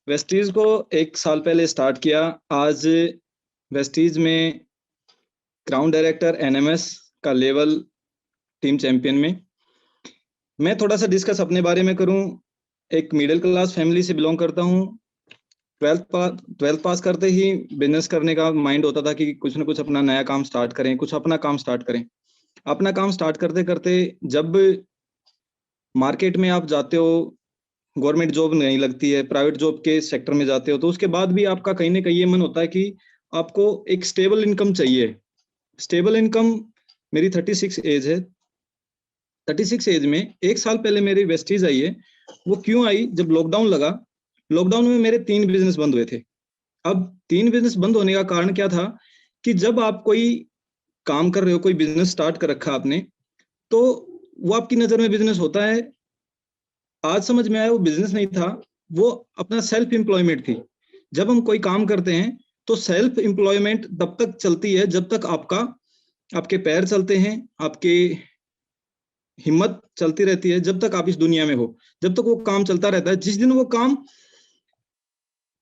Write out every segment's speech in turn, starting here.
Vestige को 1 साल पहले स्टार्ट किया। आज वेस्टीज में क्राउन डायरेक्टर एनएमएस का लेवल टीम चैंपियन में। मैं थोड़ा सा डिस्कस अपने बारे में करूं। एक मिडिल क्लास फैमिली से बिलोंग करता हूं। ट्वेल्थ पास करते ही बिजनेस करने का माइंड होता था कि कुछ ना कुछ अपना नया काम स्टार्ट करें, कुछ अपना काम स्टार्ट करें। अपना काम स्टार्ट करते करते जब मार्केट में आप जाते हो, गवर्नमेंट जॉब नहीं लगती है, प्राइवेट जॉब के सेक्टर में जाते हो, तो उसके बाद भी आपका कहीं ना कहीं ये मन होता है कि आपको एक स्टेबल इनकम चाहिए। स्टेबल इनकम, मेरी 36 एज है। 36 एज में 1 साल पहले मेरी वेस्टीज आई है। वो क्यों आई? जब लॉकडाउन लगा, लॉकडाउन में मेरे 3 बिजनेस बंद हुए थे। अब 3 बिजनेस बंद होने का कारण क्या था कि जब आप कोई काम कर रहे हो, कोई बिजनेस स्टार्ट कर रखा आपने, तो वो आपकी नजर में बिजनेस होता है। आज समझ में आया वो बिजनेस नहीं था, वो अपना सेल्फ एम्प्लॉयमेंट थी। जब हम कोई काम करते हैं तो सेल्फ एम्प्लॉयमेंट तब तक चलती है जब तक आपके पैर चलते हैं, आपके हिम्मत चलती रहती है, जब तक आप इस दुनिया में हो, जब तक वो काम चलता रहता है। जिस दिन वो काम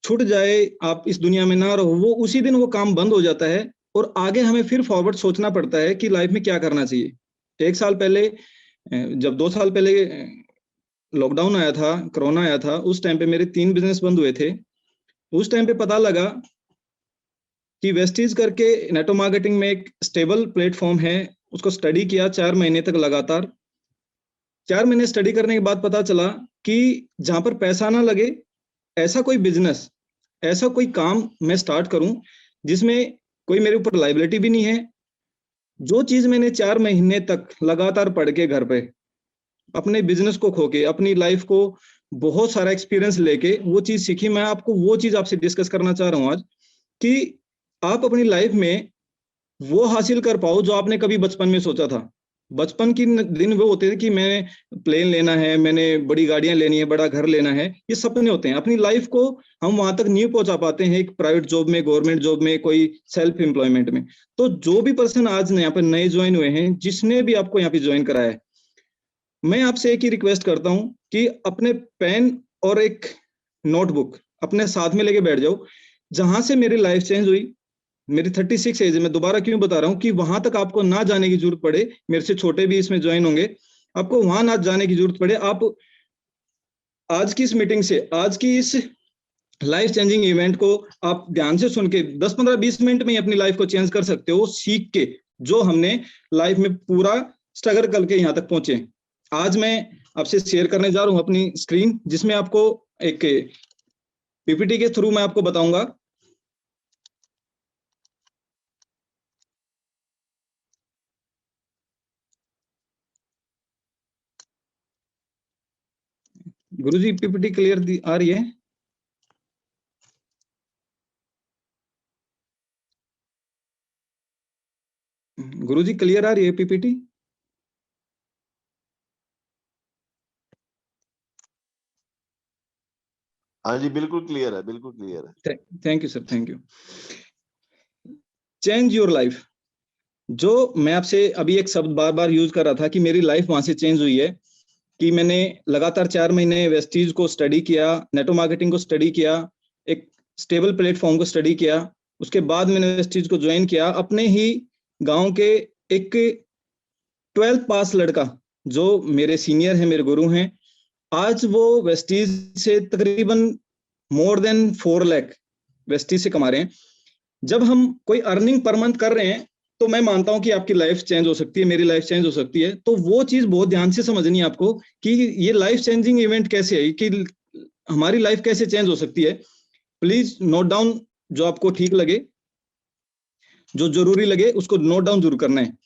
छूट जाए, आप इस दुनिया में ना रहो, वो उसी दिन वो काम बंद हो जाता है और आगे हमें फिर फॉरवर्ड सोचना पड़ता है कि लाइफ में क्या करना चाहिए। 1 साल पहले, जब 2 साल पहले लॉकडाउन आया था, कोरोना आया था, उस टाइम पे मेरे 3 बिजनेस बंद हुए थे। उस टाइम पे पता लगा कि वेस्टीज करके नेटो मार्केटिंग में एक स्टेबल प्लेटफॉर्म है। उसको स्टडी किया 4 महीने तक लगातार। 4 महीने स्टडी करने के बाद पता चला कि जहां पर पैसा ना लगे, ऐसा कोई बिजनेस, ऐसा कोई काम मैं स्टार्ट करूं जिसमें कोई मेरे ऊपर लाइबिलिटी भी नहीं है। जो चीज मैंने 4 महीने तक लगातार पढ़ के घर पे, अपने बिजनेस को खो के, अपनी लाइफ को बहुत सारा एक्सपीरियंस लेके वो चीज सीखी, मैं आपको वो चीज आपसे डिस्कस करना चाह रहा हूं आज, कि आप अपनी लाइफ में वो हासिल कर पाओ जो आपने कभी बचपन में सोचा था। बचपन की दिन वो होते थे कि मैंने प्लेन लेना है, मैंने बड़ी गाड़ियां लेनी है, बड़ा घर लेना है, ये सपने होते हैं। अपनी लाइफ को हम वहां तक नहीं पहुंचा पाते हैं एक प्राइवेट जॉब में, गवर्नमेंट जॉब में, कोई सेल्फ एम्प्लॉयमेंट में। तो जो भी पर्सन आज यहाँ पर नए ज्वाइन हुए हैं, जिसने भी आपको यहाँ पे ज्वाइन कराया है, मैं आपसे एक ही रिक्वेस्ट करता हूं कि अपने पेन और एक नोटबुक अपने साथ में लेके बैठ जाओ। जहां से मेरी लाइफ चेंज हुई, मेरी 36 एज है, मैं दोबारा क्यों बता रहा हूं कि वहां तक आपको ना जाने की जरूरत पड़े, मेरे से छोटे भी इसमें ज्वाइन होंगे, आपको वहां ना जाने की जरूरत पड़े। आप आज की इस मीटिंग से, आज की इस लाइफ चेंजिंग इवेंट को आप ध्यान से सुन के 10-15-20 मिनट में ही अपनी लाइफ को चेंज कर सकते हो, सीख के, जो हमने लाइफ में पूरा स्ट्रगल करके यहाँ तक पहुंचे। आज मैं आपसे शेयर करने जा रहा हूं अपनी स्क्रीन, जिसमें आपको एक पीपीटी के थ्रू मैं आपको बताऊंगा। गुरुजी पीपीटी क्लियर आ रही है? गुरुजी क्लियर आ रही है पीपीटी? हाँ जी, बिल्कुल क्लियर है, बिल्कुल क्लियर है। Thank you sir, thank you. Change your life, जो मैं आपसे अभी एक शब्द बार बार यूज कर रहा था कि मेरी लाइफ वहां से चेंज हुई है कि मैंने लगातार 4 महीने वेस्टीज को स्टडी किया, नेटो मार्केटिंग को स्टडी किया, एक स्टेबल प्लेटफॉर्म को स्टडी किया। उसके बाद मैंने वेस्टीज को ज्वाइन किया। अपने ही गांव के एक 12th पास लड़का, जो मेरे सीनियर हैं, मेरे गुरु हैं, आज वो वेस्टीज से तकरीबन मोर देन 4 लाख वेस्टीज से कमा रहे हैं। जब हम कोई अर्निंग पर मंथ कर रहे हैं, तो मैं मानता हूं कि आपकी लाइफ चेंज हो सकती है, मेरी लाइफ चेंज हो सकती है। तो वो चीज बहुत ध्यान से समझनी है आपको कि ये लाइफ चेंजिंग इवेंट कैसे है, कि हमारी लाइफ कैसे चेंज हो सकती है। प्लीज नोट डाउन, जो आपको ठीक लगे, जो जरूरी लगे, उसको नोट डाउन जरूर करना है।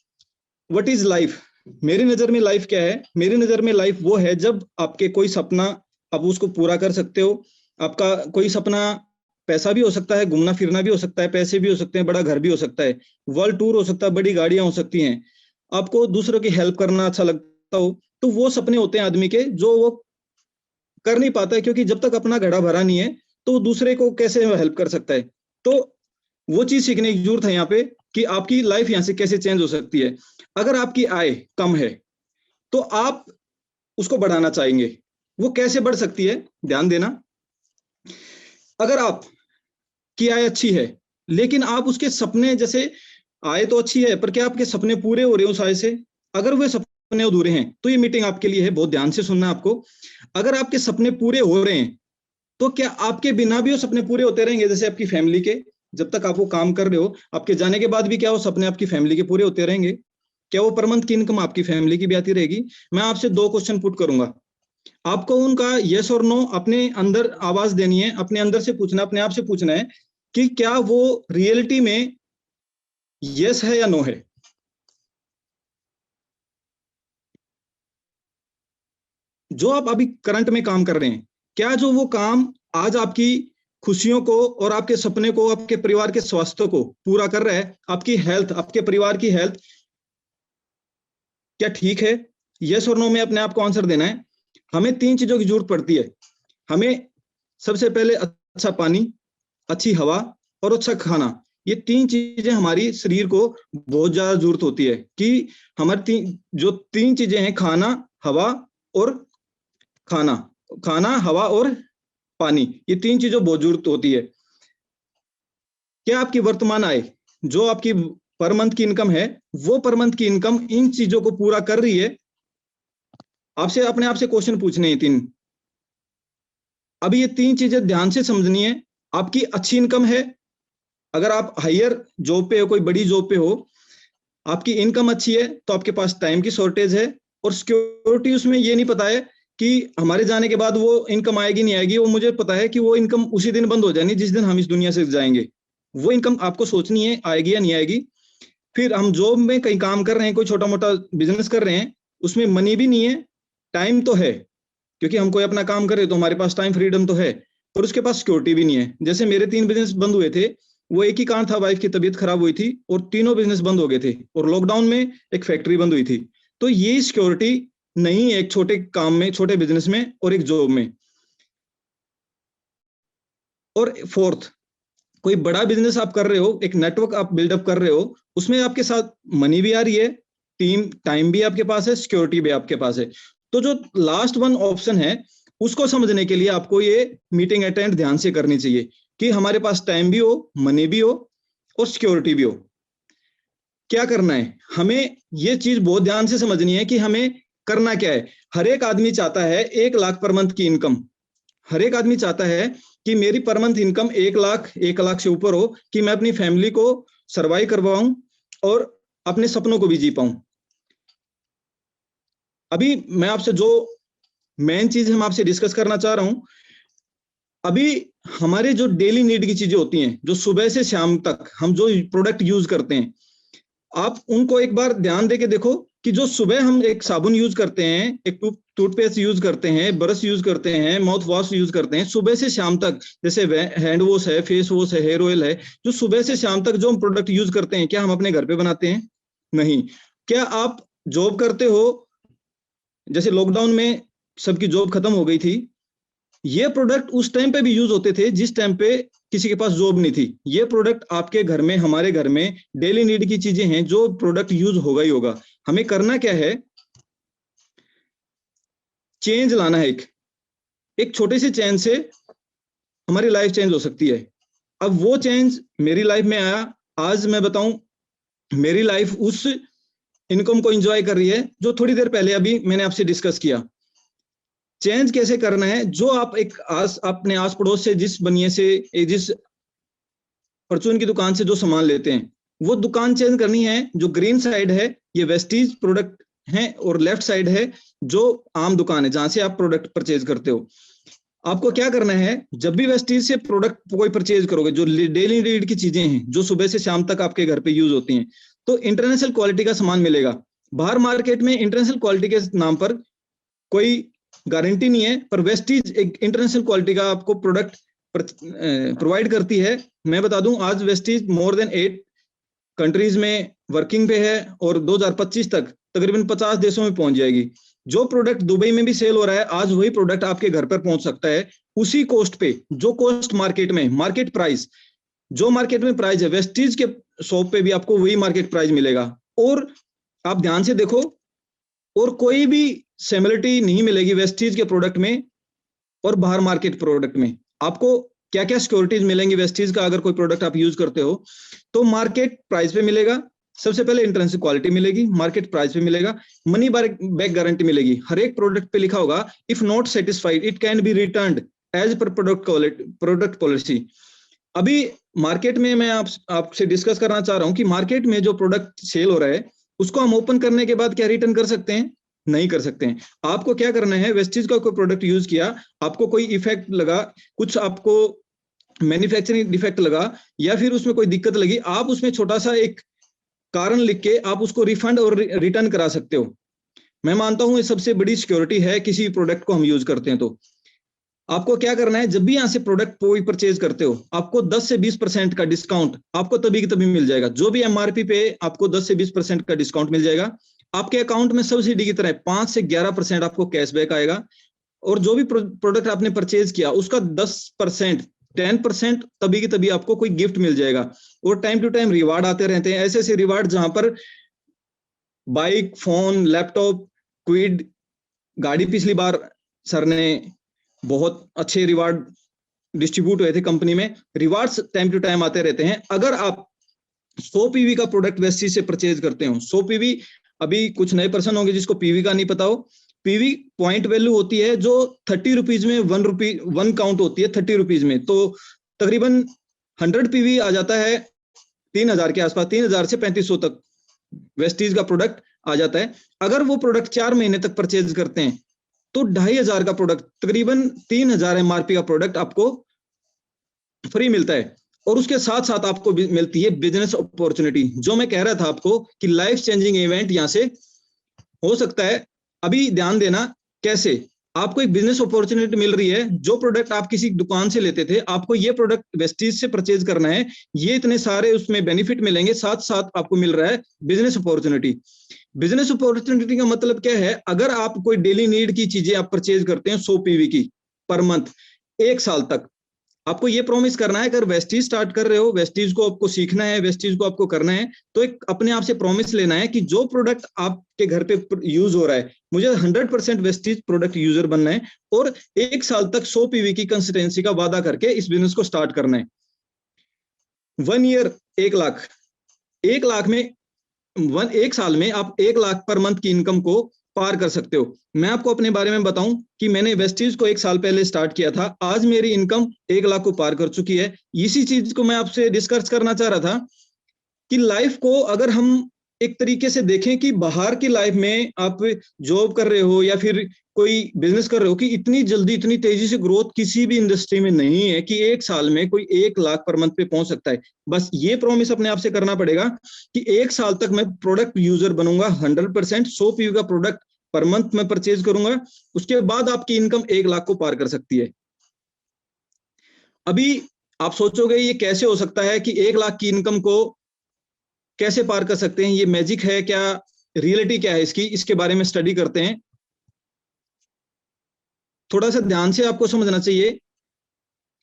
What is life? मेरी नजर में लाइफ क्या है? मेरी नजर में लाइफ वो है जब आपके कोई सपना, आप उसको पूरा कर सकते हो। आपका कोई सपना पैसा भी हो सकता है, घूमना फिरना भी हो सकता है, पैसे भी हो सकते हैं, बड़ा घर भी हो सकता है, वर्ल्ड टूर हो सकता है, बड़ी गाड़ियां हो सकती हैं, आपको दूसरों की हेल्प करना अच्छा लगता हो, तो वो सपने होते हैं आदमी के, जो वो कर नहीं पाता है, क्योंकि जब तक अपना घड़ा भरा नहीं है तो दूसरे को कैसे हेल्प कर सकता है। तो वो चीज सीखने की जरूरत है यहाँ पे कि आपकी लाइफ यहाँ से कैसे चेंज हो सकती है। अगर आपकी आय कम है तो आप उसको बढ़ाना चाहेंगे, वो कैसे बढ़ सकती है? ध्यान देना। अगर आप की आय अच्छी है लेकिन आप उसके सपने, जैसे आय तो अच्छी है पर क्या आपके सपने पूरे हो रहे हैं उस आय से? अगर वे सपने अधूरे हैं तो ये मीटिंग आपके लिए है, बहुत ध्यान से सुनना है आपको। अगर आपके सपने पूरे हो रहे हैं तो क्या आपके बिना भी वो सपने पूरे होते रहेंगे? जैसे आपकी फैमिली के, जब तक आप वो काम कर रहे हो, आपके जाने के बाद भी क्या वो सपने आपकी फैमिली के पूरे होते रहेंगे? क्या वो पर मंथ की इनकम आपकी फैमिली की भी आती रहेगी? मैं आपसे 2 क्वेश्चन पुट करूंगा, आपको उनका यस और नो अपने अंदर आवाज देनी है, अपने अंदर से पूछना, अपने आप से पूछना है कि क्या वो रियलिटी में यस है या नो है। जो आप अभी करंट में काम कर रहे हैं, क्या जो वो काम आज आपकी खुशियों को और आपके सपने को, आपके परिवार के स्वास्थ्य को पूरा कर रहा है? आपकी हेल्थ, आपके परिवार की हेल्थ क्या ठीक है? यस और नो में अपने आप को आंसर देना है। हमें 3 चीजों की जरूरत पड़ती है। हमें सबसे पहले अच्छा पानी, अच्छी हवा और अच्छा खाना। ये 3 चीजें हमारी शरीर को बहुत ज्यादा जरूरत होती है कि हमारी जो 3 चीजें हैं, खाना, हवा और खाना, खाना, हवा और पानी, ये 3 चीजों बहुत जरूरत होती है। क्या आपकी वर्तमान आय, जो आपकी पर मंथ की इनकम है, वो पर मंथ की इनकम इन चीजों को पूरा कर रही है? आपसे अपने आप से क्वेश्चन पूछने हैं 3। अभी ये 3 चीजें ध्यान से समझनी है। आपकी अच्छी इनकम है, अगर आप हायर जॉब पे हो, कोई बड़ी जॉब पे हो, आपकी इनकम अच्छी है, तो आपके पास टाइम की शॉर्टेज है और सिक्योरिटी उसमें ये नहीं पता है कि हमारे जाने के बाद वो इनकम आएगी नहीं आएगी। वो मुझे पता है कि वो इनकम उसी दिन बंद हो जानी जिस दिन हम इस दुनिया से जाएंगे। वो इनकम आपको सोचनी है आएगी या नहीं आएगी। फिर हम जॉब में कहीं काम कर रहे हैं, कोई छोटा मोटा बिजनेस कर रहे हैं, उसमें मनी भी नहीं है, टाइम तो है क्योंकि हम कोई अपना काम कर रहे, तो हमारे पास टाइम फ्रीडम तो है, पर उसके पास सिक्योरिटी भी नहीं है। जैसे मेरे 3 बिजनेस बंद हुए थे, वो एक ही कारण था, वाइफ की तबीयत खराब हुई थी और तीनों बिजनेस बंद हो गए थे, और लॉकडाउन में एक फैक्ट्री बंद हुई थी। तो ये सिक्योरिटी नहीं है एक छोटे काम में, छोटे बिजनेस में और एक जॉब में। और फोर्थ, कोई बड़ा बिजनेस आप कर रहे हो, एक नेटवर्क आप बिल्डअप कर रहे हो, उसमें आपके साथ मनी भी आ रही है, टीम टाइम भी आपके पास है, सिक्योरिटी भी आपके पास है। तो जो लास्ट वन ऑप्शन है, उसको समझने के लिए आपको ये मीटिंग अटेंड ध्यान से करनी चाहिए कि हमारे पास टाइम भी हो, मनी भी हो और सिक्योरिटी भी हो। क्या करना है हमें? ये चीज बहुत ध्यान से समझनी है कि हमें करना क्या है। हर एक आदमी चाहता है 1 लाख पर मंथ की इनकम। हर एक आदमी चाहता है कि मेरी पर मंथ इनकम 1 लाख से ऊपर हो, कि मैं अपनी फैमिली को सर्वाइव करवाऊं और अपने सपनों को भी जी पाऊं। अभी मैं आपसे जो मेन चीज हम आपसे डिस्कस करना चाह रहा हूं, अभी हमारे जो डेली नीड की चीजें होती हैं, जो सुबह से शाम तक हम जो प्रोडक्ट यूज करते हैं, आप उनको एक बार ध्यान देके देखो कि जो सुबह हम एक साबुन यूज करते हैं, एक टूथपेस्ट यूज करते हैं, ब्रश यूज करते हैं, माउथ वॉश यूज करते हैं, सुबह से शाम तक, जैसे हैंड वॉश है, फेस वॉश है, हेयर ऑयल है, जो सुबह से शाम तक जो हम प्रोडक्ट यूज करते हैं, क्या हम अपने घर पे बनाते हैं? नहीं। क्या आप जॉब करते हो? जैसे लॉकडाउन में सबकी जॉब खत्म हो गई थी, ये प्रोडक्ट उस टाइम पे भी यूज होते थे जिस टाइम पे किसी के पास जॉब नहीं थी। ये प्रोडक्ट आपके घर में, हमारे घर में डेली नीड की चीजें हैं, जो प्रोडक्ट यूज होगा ही होगा। हमें करना क्या है? चेंज लाना है। एक छोटे से चेंज से हमारी लाइफ चेंज हो सकती है। अब वो चेंज मेरी लाइफ में आया। आज मैं बताऊं, मेरी लाइफ उस इनकम को एंजॉय कर रही है जो थोड़ी देर पहले अभी मैंने आपसे डिस्कस किया। चेंज कैसे करना है? जो आप एक अपने आस पड़ोस से, जिस बनिए से, जिस परचून की दुकान से जो सामान लेते हैं, वो दुकान चेंज करनी है। जो ग्रीन साइड है ये वेस्टीज प्रोडक्ट है और लेफ्ट साइड है जो आम दुकान है जहां से आप प्रोडक्ट परचेज करते हो। आपको क्या करना है? जब भी वेस्टीज से प्रोडक्ट कोई परचेज करोगे, जो डेली नीड की चीजें हैं, जो सुबह से शाम तक आपके घर पे यूज होती हैं, तो इंटरनेशनल क्वालिटी का सामान मिलेगा। बाहर मार्केट में इंटरनेशनल क्वालिटी के नाम पर कोई गारंटी नहीं है, पर वेस्टीज एक इंटरनेशनल क्वालिटी का आपको प्रोडक्ट प्रोवाइड करती है। मैं बता दूं, आज वेस्टीज मोर देन 8 कंट्रीज में वर्किंग पे है और 2025 तक तकरीबन 50 देशों में पहुंच जाएगी। जो प्रोडक्ट दुबई में भी सेल हो रहा है, आज वही प्रोडक्ट आपके घर पर पहुंच सकता है उसी कॉस्ट पे, जो कॉस्ट मार्केट में, मार्केट प्राइस, जो मार्केट में प्राइस है, वेस्टीज के शॉप पे भी आपको वही मार्केट प्राइस मिलेगा। और आप ध्यान से देखो, और कोई भी सिमिलरिटी नहीं मिलेगी वेस्टीज के प्रोडक्ट में और बाहर मार्केट प्रोडक्ट में। आपको क्या क्या सिक्योरिटीज मिलेंगी वेस्टीज का अगर कोई प्रोडक्ट आप यूज करते हो? तो मार्केट प्राइस पे मिलेगा, सबसे पहले इंट्रिंसिक क्वालिटी मिलेगी, मार्केट प्राइस पे मिलेगा, मनी बैक गारंटी मिलेगी। हर एक प्रोडक्ट पे लिखा होगा if not satisfied it can be returned as per product policy. अभी मार्केट में मैं आपसे डिस्कस करना चाह रहा हूं कि मार्केट में जो प्रोडक्ट सेल हो रहा है उसको हम ओपन करने के बाद क्या रिटर्न कर सकते हैं? नहीं कर सकते हैं। आपको क्या करना है, वेस्टीज का कोई प्रोडक्ट यूज किया, आपको कोई इफेक्ट लगा, कुछ आपको मैन्युफैक्चरिंग डिफेक्ट लगा या फिर उसमें कोई दिक्कत लगी, आप उसमें छोटा सा एक कारण लिख के आप उसको रिफंड और रिटर्न करा सकते हो। मैं मानता हूं ये सबसे बड़ी सिक्योरिटी है किसी प्रोडक्ट को हम यूज करते हैं। तो आपको क्या करना है, जब भी यहां से प्रोडक्ट कोई परचेज करते हो आपको 10 से 20% का डिस्काउंट आपको तभी की तभी मिल जाएगा। जो भी एमआरपी पे आपको 10 से 20% का डिस्काउंट मिल जाएगा। आपके अकाउंट में सब्सिडी की तरह 5 से 11% आपको कैशबैक आएगा। और जो भी प्रोडक्ट आपने परचेज किया उसका 10%, 10% तभी की तभी आपको कोई गिफ्ट मिल जाएगा। और टाइम टू टाइम रिवार्ड आते रहते हैं, ऐसे ऐसे रिवार्ड जहां पर बाइक, फोन, लैपटॉप, क्विड, गाड़ी, पिछली बार सर ने बहुत अच्छे रिवार्ड डिस्ट्रीब्यूट हुए थे कंपनी में। रिवार्ड्स टाइम टू टाइम आते रहते हैं। अगर आप 100 पीवी का प्रोडक्ट वेस्टीज से परचेज करते हो, 100 पीवी, अभी कुछ नए पर्सन होंगे जिसको पीवी का नहीं पता हो, पीवी पॉइंट वैल्यू होती है जो 30 रुपीज में 1 काउंट होती है 30 रुपीज में। तो तकरीबन 100 पीवी आ जाता है 3000 के आसपास, 3000 से 3500 तक वेस्टीज का प्रोडक्ट आ जाता है। अगर वो प्रोडक्ट 4 महीने तक परचेज करते हैं तो 2500 का प्रोडक्ट, तकरीबन 3000 एमआरपी का प्रोडक्ट आपको फ्री मिलता है। और उसके साथ साथ आपको मिलती है बिजनेस अपॉर्चुनिटी। जो मैं कह रहा था आपको कि लाइफ चेंजिंग इवेंट यहां से हो सकता है। अभी ध्यान देना कैसे, आपको एक बिजनेस अपॉर्चुनिटी मिल रही है। जो प्रोडक्ट आप किसी दुकान से लेते थे, आपको ये प्रोडक्ट वेस्टीज से परचेज करना है, ये इतने सारे उसमें बेनिफिट मिलेंगे, साथ साथ आपको मिल रहा है बिजनेस अपॉर्चुनिटी। बिजनेस अपॉर्चुनिटी का मतलब क्या है, अगर आप कोई डेली नीड की चीजें आप परचेज करते हैं 100 पीवी की पर मंथ 1 साल तक, आपको ये प्रॉमिस करना है, अगर वेस्टीज स्टार्ट कर रहे हो, वेस्टीज को आपको सीखना है, वेस्टीज को आपको करना है, तो एक अपने आप से प्रॉमिस लेना है कि जो प्रोडक्ट आपके घर पे यूज हो रहा है, मुझे 100% वेस्टीज प्रोडक्ट यूजर बनना है और 1 साल तक 100 पीवी की कंसिस्टेंसी का वादा करके इस बिजनेस को स्टार्ट करना है। 1 ईयर 1 लाख, 1 लाख में 1 साल में आप 1 लाख पर मंथ की इनकम को पार कर सकते हो। मैं आपको अपने बारे में बताऊं कि मैंने वेस्टीज को 1 साल पहले स्टार्ट किया था, आज मेरी इनकम 1 लाख को पार कर चुकी है। इसी चीज को मैं आपसे डिस्कस करना चाह रहा था कि लाइफ को अगर हम एक तरीके से देखें कि बाहर की लाइफ में आप जॉब कर रहे हो या फिर कोई बिजनेस कर रहे हो, कि इतनी जल्दी इतनी तेजी से ग्रोथ किसी भी इंडस्ट्री में नहीं है कि 1 साल में कोई 1 लाख पर मंथ पे पहुंच सकता है। बस ये प्रॉमिस अपने आप से करना पड़ेगा कि 1 साल तक मैं प्रोडक्ट यूजर बनूंगा 100%, 100 पीवी का प्रोडक्ट पर मंथ में परचेज करूंगा। उसके बाद आपकी इनकम 1 लाख को पार कर सकती है। अभी आप सोचोगे ये कैसे हो सकता है कि 1 लाख की इनकम को कैसे पार कर सकते हैं, ये मैजिक है क्या, रियलिटी क्या है इसकी, इसके बारे में स्टडी करते हैं। थोड़ा सा ध्यान से आपको समझना चाहिए।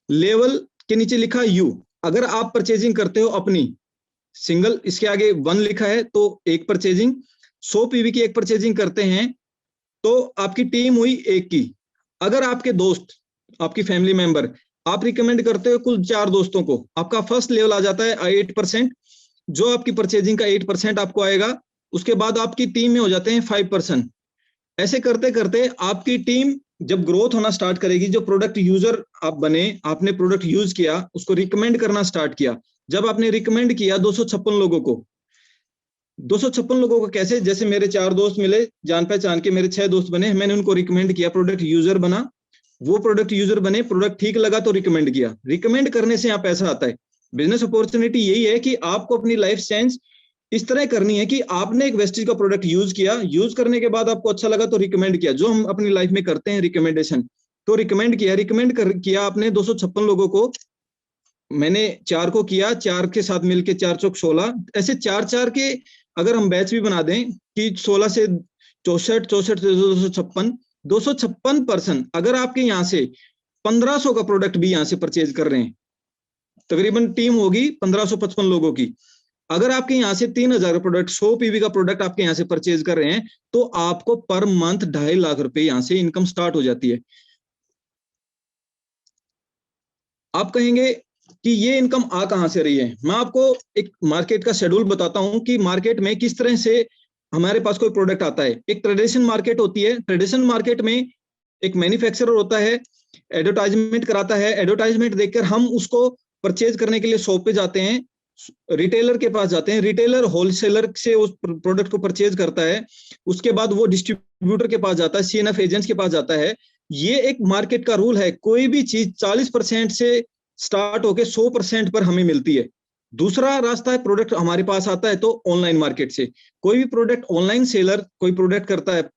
लेवल के नीचे लिखा यू, अगर आप परचेजिंग करते हो अपनी सिंगल, इसके आगे 1 लिखा है तो एक परचेजिंग, 100 पीवी की एक परचेजिंग करते हैं तो आपकी टीम हुई 1 की। अगर आपके दोस्त, आपकी फैमिली मेंबर, आप रिकमेंड करते हो कुल 4 दोस्तों को, आपका फर्स्ट लेवल आ जाता है 8%, जो आपकी परचेजिंग का 8% आपको आएगा। उसके बाद आपकी टीम में हो जाते हैं 5%। ऐसे करते करते आपकी टीम जब ग्रोथ होना स्टार्ट करेगी, जो प्रोडक्ट यूजर आप बने, आपने प्रोडक्ट यूज किया, उसको रिकमेंड करना स्टार्ट किया। जब आपने रिकमेंड किया 256 लोगों को, 256 लोगों को कैसे, जैसे मेरे 4 दोस्त मिले जान पहचान के, मेरे 6 दोस्त बने, मैंने उनको रिकमेंड किया, प्रोडक्ट यूजर बना, वो प्रोडक्ट यूजर बने, प्रोडक्ट ठीक लगा तो रिकमेंड किया। रिकमेंड करने से यहाँ पैसा आता है। बिजनेस अपॉर्चुनिटी यही है कि आपको अपनी लाइफ चेंज इस तरह करनी है कि आपने एक वेस्टीज का प्रोडक्ट यूज किया, यूज करने के बाद आपको अच्छा लगा तो रिकमेंड किया, जो हम अपनी लाइफ में करते हैं रिकमेंडेशन। तो रिकमेंड किया, किया आपने 256 लोगों को, मैंने 4 को किया, 4 के साथ मिलके 4 चौक 16, ऐसे 4 के अगर हम बैच भी बना दें कि 16 से 64, 64 से 256, 256% अगर आपके यहाँ से 1500 का प्रोडक्ट भी यहाँ से परचेज कर रहे हैं, तकरीबन टीम होगी 1555 लोगों की। अगर आपके यहाँ से 3000 प्रोडक्ट, 100 पीवी का प्रोडक्ट आपके यहाँ से परचेज कर रहे हैं, तो आपको पर मंथ 2.5 लाख रुपए यहाँ से इनकम स्टार्ट हो जाती है। आप कहेंगे कि ये इनकम आ कहां से रही है। मैं आपको एक मार्केट का शेड्यूल बताता हूं कि मार्केट में किस तरह से हमारे पास कोई प्रोडक्ट आता है। एक ट्रेडिशनल मार्केट होती है, ट्रेडिशनल मार्केट में एक मैन्युफैक्चरर होता है, एडवर्टाइजमेंट कराता है, एडवर्टाइजमेंट देखकर हम उसको परचेज करने के लिए शॉप पे जाते हैं, रिटेलर के पास जाते हैं, रिटेलर होलसेलर से उस प्रोडक्ट को परचेज करता है, उसके बाद वो डिस्ट्रीब्यूटर के पास जाता है, सीएनएफ एजेंट्स के पास जाता है। ये एक मार्केट का रूल है, कोई भी चीज 40% से स्टार्ट होके 100% पर हमें मिलती है। दूसरा रास्ता है, प्रोडक्ट हमारे पास आता है तो ऑनलाइन मार्केट से। कोई भी प्रोडक्ट ऑनलाइन सेलर कोई प्रोडक्ट करता है,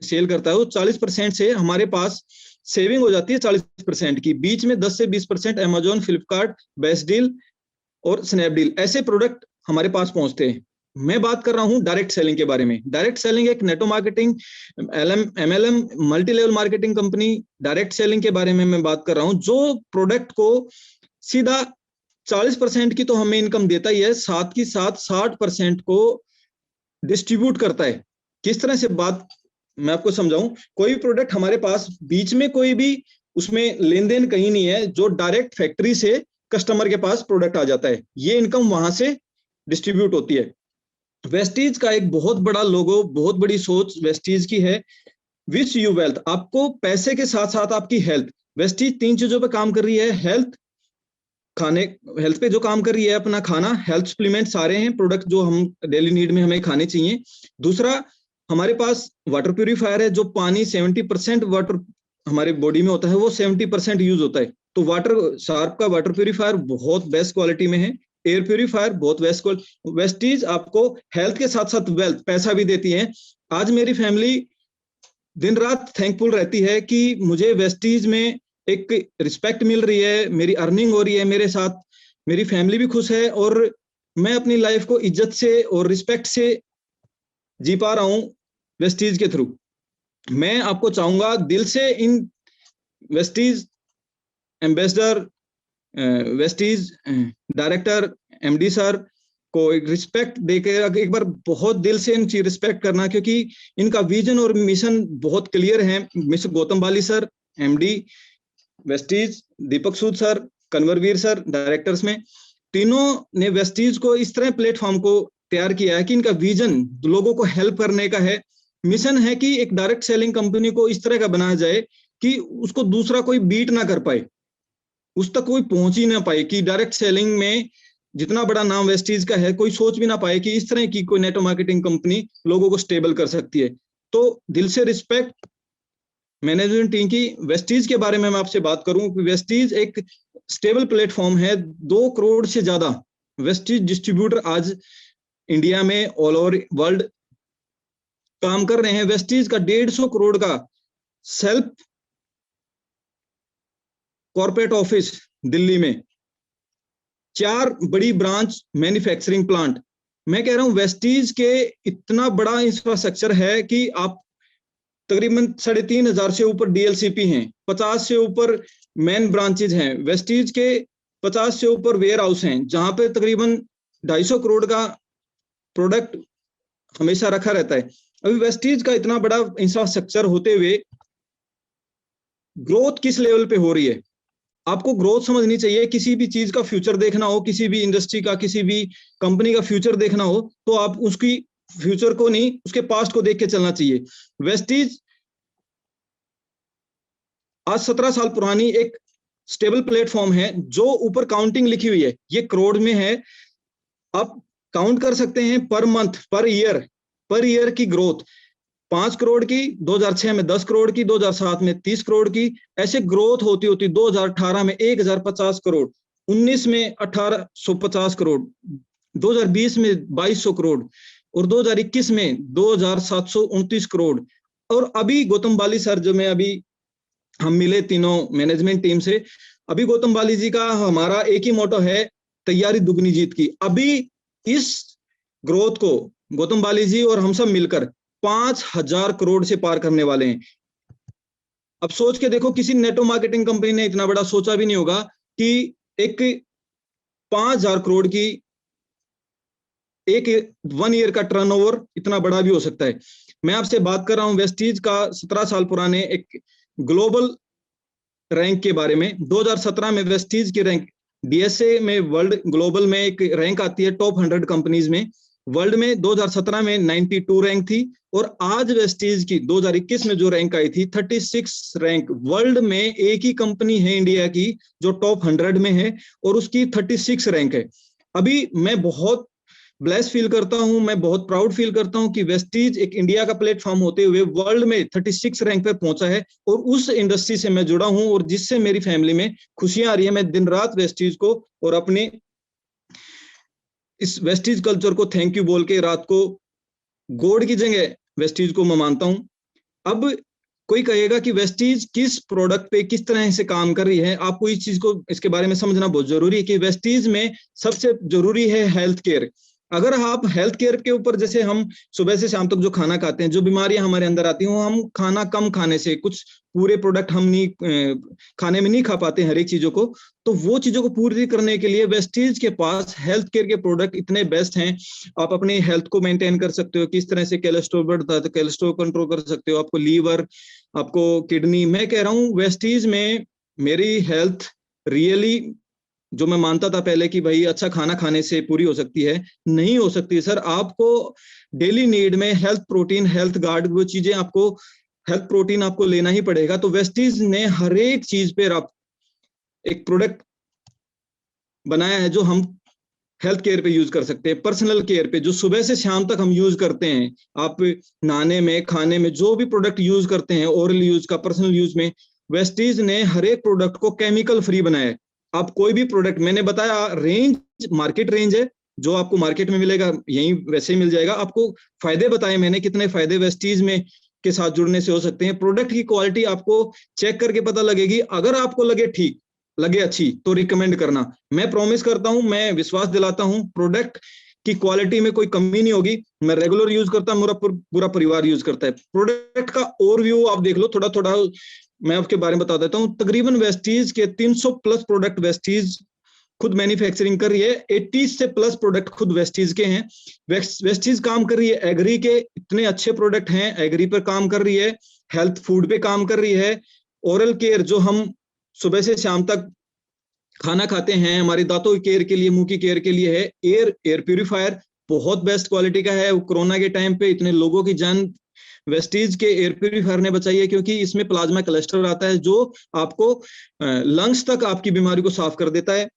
सेल करता है, वो 40% से हमारे पास सेविंग हो जाती है 40% की। बीच में 10 से 20% अमेजोन, फ्लिपकार्ट, बेस्ट डील और स्नैपडील ऐसे प्रोडक्ट हमारे पास पहुंचते हैं। मैं बात कर रहा हूं डायरेक्ट सेलिंग के बारे में। डायरेक्ट सेलिंग एक network marketing, MLM, multi level marketing company, direct selling के बारे में मैं बात कर रहा हूं, जो प्रोडक्ट को सीधा 40% की तो हमें इनकम देता ही है, साथ ही साथ 60% को डिस्ट्रीब्यूट करता है। किस तरह से बात मैं आपको समझाऊं। कोई प्रोडक्ट हमारे पास बीच में कोई भी उसमें लेन देन कहीं नहीं है, जो डायरेक्ट फैक्ट्री से कस्टमर के पास प्रोडक्ट आ जाता है, ये इनकम वहां से डिस्ट्रीब्यूट होती है। वेस्टीज का एक बहुत बड़ा लोगो, बहुत बड़ी सोच वेस्टीज की है, विश यू वेल्थ। आपको पैसे के साथ साथ आपकी हेल्थ। वेस्टीज 3 चीजों पे काम कर रही है, हेल्थ, खाने, हेल्थ पे जो काम कर रही है अपना खाना, हेल्थ सप्लीमेंट सारे हैं प्रोडक्ट जो हम डेली नीड में हमें खाने चाहिए। दूसरा, हमारे पास वाटर प्यूरिफायर है, जो पानी 70% वाटर हमारे बॉडी में होता है, वो 70% यूज होता है। तो वाटर, शार्प का वाटर प्यूरिफायर बहुत बेस्ट क्वालिटी में है, एयर प्यूरिफायर बहुत बेस्ट क्वालिटी। वेस्टीज आपको हेल्थ के साथ साथ वेल्थ, पैसा भी देती है। आज मेरी फैमिली दिन रात थैंकफुल रहती है कि मुझे वेस्टीज में एक रिस्पेक्ट मिल रही है, मेरी अर्निंग हो रही है, मेरे साथ मेरी फैमिली भी खुश है, और मैं अपनी लाइफ को इज्जत से और रिस्पेक्ट से जी पा रहा हूं वेस्टीज के थ्रू। मैं आपको चाहूंगा दिल से इन Vestige ambassador, Vestige director, MD sir को एक रिस्पेक्ट देकर एक बार बहुत दिल से इनकी रिस्पेक्ट करना, क्योंकि इनका विजन और मिशन बहुत क्लियर है। मिस्टर गौतम बाली सर एमडी वेस्टीज, दीपक सूद सर, कन्वरवीर सर डायरेक्टर्स में, तीनों ने वेस्टीज को इस तरह प्लेटफॉर्म को तैयार किया है कि इनका विजन लोगों को हेल्प करने का है। मिशन है कि एक डायरेक्ट सेलिंग कंपनी को इस तरह का बनाया जाए कि उसको दूसरा कोई बीट ना कर पाए, उस तक कोई पहुंच ही ना पाए, कि डायरेक्ट सेलिंग में जितना बड़ा नाम वेस्टीज का है, कोई सोच भी ना पाए कि इस तरह की कोई नेटवर्क मार्केटिंग कंपनी लोगों को स्टेबल कर सकती है। तो दिल से रिस्पेक्ट मैनेजमेंट टीम की। वेस्टीज के बारे में मैं आपसे बात करूं कि वेस्टीज एक स्टेबल प्लेटफॉर्म है। 2 करोड़ से ज्यादा वेस्टीज डिस्ट्रीब्यूटर आज इंडिया में ऑल ओवर वर्ल्ड काम कर रहे हैं। वेस्टीज का 150 करोड़ का सेल्फ कॉर्पोरेट ऑफिस दिल्ली में, 4 बड़ी ब्रांच मैन्युफैक्चरिंग प्लांट। मैं कह रहा हूं वेस्टीज के इतना बड़ा इंफ्रास्ट्रक्चर है कि आप तकरीबन 3,500 से ऊपर डीएलसीपी हैं, 50 से ऊपर मेन ब्रांचेज हैं। वेस्टीज के 50 से ऊपर वेयर हाउस हैं, जहां पे तकरीबन 250 करोड़ का प्रोडक्ट हमेशा रखा रहता है। अभी वेस्टीज का इतना बड़ा इंफ्रास्ट्रक्चर होते हुए ग्रोथ किस लेवल पे हो रही है। आपको ग्रोथ समझनी चाहिए। किसी भी चीज का फ्यूचर देखना हो, किसी भी इंडस्ट्री का, किसी भी कंपनी का फ्यूचर देखना हो, तो आप उसकी फ्यूचर को नहीं, उसके पास्ट को देख के चलना चाहिए। वेस्टीज आज 17 साल पुरानी एक स्टेबल प्लेटफॉर्म है, जो ऊपर काउंटिंग लिखी हुई है ये करोड़ में है। आप काउंट कर सकते हैं पर मंथ, पर ईयर की ग्रोथ। 5 करोड़ की 2006 में, 10 करोड़ की 2007 में, 30 करोड़ की, ऐसे ग्रोथ होती होती 2018 में 1050 करोड़, 19 में 1850 करोड़, 2020 में 2200 करोड़, और 2021 में 2729 करोड़। और अभी गौतम बाली सर, जो मैं अभी हम मिले तीनों मैनेजमेंट टीम से, अभी गौतम बाली जी का हमारा एक ही मोटो है, तैयारी दुगनी जीत की। अभी इस ग्रोथ को गौतम बाली जी और हम सब मिलकर 5,000 करोड़ से पार करने वाले हैं। अब सोच के देखो, किसी नेटवर्क मार्केटिंग कंपनी ने इतना बड़ा सोचा भी नहीं होगा कि एक 5,000 करोड़ की एक 1 ईयर का टर्नओवर इतना बड़ा भी हो सकता है। मैं आपसे बात कर रहा हूं वेस्टीज का 17 साल पुराने एक ग्लोबल रैंक के बारे में। 2017 में वेस्टीज की रैंक डीएसए में वर्ल्ड ग्लोबल में एक रैंक आती है टॉप 100 कंपनीज में, वर्ल्ड में 2017 में 92 रैंक थी, और आज वेस्टीज की 2021 में जो रैंक आई थी 36 रैंक। वर्ल्ड में एक ही कंपनी है इंडिया की जो टॉप 100 में है और उसकी 36 रैंक है। अभी मैं बहुत ब्लेस फील करता हूं, मैं बहुत प्राउड फील करता हूं कि वेस्टीज एक इंडिया का प्लेटफॉर्म होते हुए वर्ल्ड में 36 रैंक पे पहुंचा है, और उस इंडस्ट्री से मैं जुड़ा हूं और जिससे मेरी फैमिली में खुशियां आ रही है। मैं दिन रात वेस्टीज को और अपने इस वेस्टीज कल्चर को थैंक यू बोल के रात को गॉड की जगह वेस्टीज को मैं मानता हूं। अब कोई कहेगा कि वेस्टीज किस प्रोडक्ट पे किस तरह से काम कर रही है, आपको इस चीज को इसके बारे में समझना बहुत जरूरी है कि वेस्टीज में सबसे जरूरी है हेल्थ केयर। अगर आप हेल्थ केयर के ऊपर, जैसे हम सुबह से शाम तक जो खाना खाते हैं, जो बीमारियां हमारे अंदर आती हैं, वो हम खाना कम खाने से, कुछ पूरे प्रोडक्ट हम नहीं खाने में नहीं खा पाते हर एक चीजों को, तो वो चीजों को पूरी करने के लिए वेस्टीज के पास हेल्थ केयर के प्रोडक्ट इतने बेस्ट हैं। आप अपनी हेल्थ को मेंटेन कर सकते हो, किस तरह से कोलेस्ट्रॉल बढ़ता है तो कोलेस्ट्रॉल कंट्रोल कर सकते हो, आपको लीवर, आपको किडनी। मैं कह रहा हूँ वेस्टीज में मेरी हेल्थ रियली, जो मैं मानता था पहले कि भाई अच्छा खाना खाने से पूरी हो सकती है, नहीं हो सकती सर। आपको डेली नीड में हेल्थ प्रोटीन, हेल्थ गार्ड, वो चीजें आपको, हेल्थ प्रोटीन आपको लेना ही पड़ेगा। तो वेस्टीज ने हर एक चीज पे एक प्रोडक्ट बनाया है जो हम हेल्थ केयर पे यूज कर सकते हैं, पर्सनल केयर पे, जो सुबह से शाम तक हम यूज करते हैं। आप नहाने में, खाने में, जो भी प्रोडक्ट यूज करते हैं, ओरल यूज का, पर्सनल यूज में, वेस्टीज ने हर एक प्रोडक्ट को केमिकल फ्री बनाया है। आप कोई भी प्रोडक्ट, मैंने बताया रेंज मार्केट रेंज है, जो आपको मार्केट में मिलेगा यही वैसे ही मिल जाएगा। आपको फायदे बताए मैंने, कितने फायदे वेस्टीज में के साथ जुड़ने से हो सकते हैं। प्रोडक्ट की क्वालिटी आपको चेक करके पता लगेगी, अगर आपको लगे ठीक, लगे अच्छी, तो रिकमेंड करना। मैं प्रॉमिस करता हूं, मैं विश्वास दिलाता हूं, प्रोडक्ट की क्वालिटी में कोई कमी नहीं होगी। मैं रेगुलर यूज करता हूं, मेरा पूरा परिवार यूज करता है। प्रोडक्ट का ओवरव्यू आप देख लो, थोड़ा थोड़ा मैं आपके बारे में बता देता हूं। तकरीबन वेस्टीज के 300 प्लस प्रोडक्ट वेस्टीज खुद मैन्युफैक्चरिंग कर रही है। 80 से प्लस प्रोडक्ट खुद वेस्टीज के हैं। वेस्टीज काम कर रही है एग्री के, इतने अच्छे प्रोडक्ट हैं, एग्री पर काम कर रही है, हेल्थ फूड पे काम कर रही है, ओरल केयर जो हम सुबह से शाम तक खाना खाते हैं, हमारे दांतों की केयर के लिए, मुंह की केयर के लिए है। एयर प्यूरिफायर बहुत बेस्ट क्वालिटी का है। कोरोना के टाइम पे इतने लोगों की जान वेस्टीज के एयर प्यूरिफायर ने बचाई है, क्योंकि इसमें प्लाज्मा क्लस्टर आता है जो आपको लंग्स तक आपकी बीमारी को साफ कर देता है।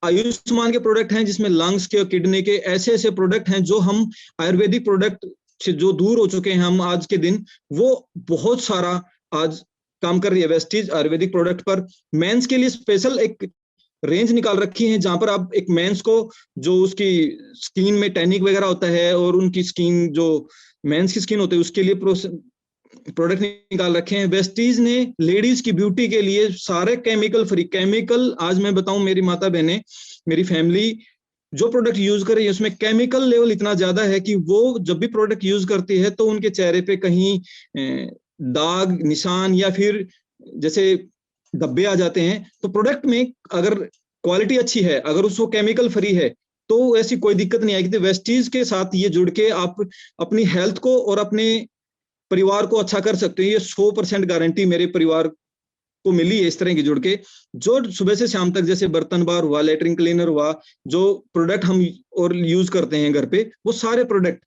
आयुष्मान के प्रोडक्ट हैं जिसमें लंग्स के और किडनी के ऐसे ऐसे प्रोडक्ट हैं जो हम आयुर्वेदिक प्रोडक्ट से जो दूर हो चुके हैं हम आज के दिन, वो बहुत सारा आज काम कर रही है वेस्टीज आयुर्वेदिक प्रोडक्ट पर। मेंस के लिए स्पेशल एक रेंज निकाल रखी है, जहां पर आप एक मेंस को, जो उसकी स्किन में टैनिक वगैरह होता है और उनकी स्किन, जो मेंस की स्किन होती है, उसके लिए प्रोडक्ट निकाल रखे हैं। वेस्टीज ने लेडीज की ब्यूटी के लिए सारे केमिकल फ्री, केमिकल, आज मैं बताऊं मेरी माता बहनें, मेरी फैमिली जो प्रोडक्ट यूज कर रही है उसमें केमिकल लेवल इतना ज्यादा है कि वो जब भी प्रोडक्ट यूज करती है तो उनके चेहरे पे कहीं दाग, निशान या फिर जैसे धब्बे आ जाते हैं। तो प्रोडक्ट में अगर क्वालिटी अच्छी है, अगर उसको केमिकल फ्री है, तो ऐसी कोई दिक्कत नहीं आएगी। तो वेस्टीज के साथ ये जुड़ के आप अपनी हेल्थ को और अपने परिवार को अच्छा कर सकते हो। ये 100% गारंटी मेरे परिवार को मिली है इस तरह की जुड़ के। जो सुबह से शाम तक, जैसे बर्तन बार हुआ, लेटरिन क्लीनर हुआ, जो प्रोडक्ट हम और यूज करते हैं घर पे, वो सारे प्रोडक्ट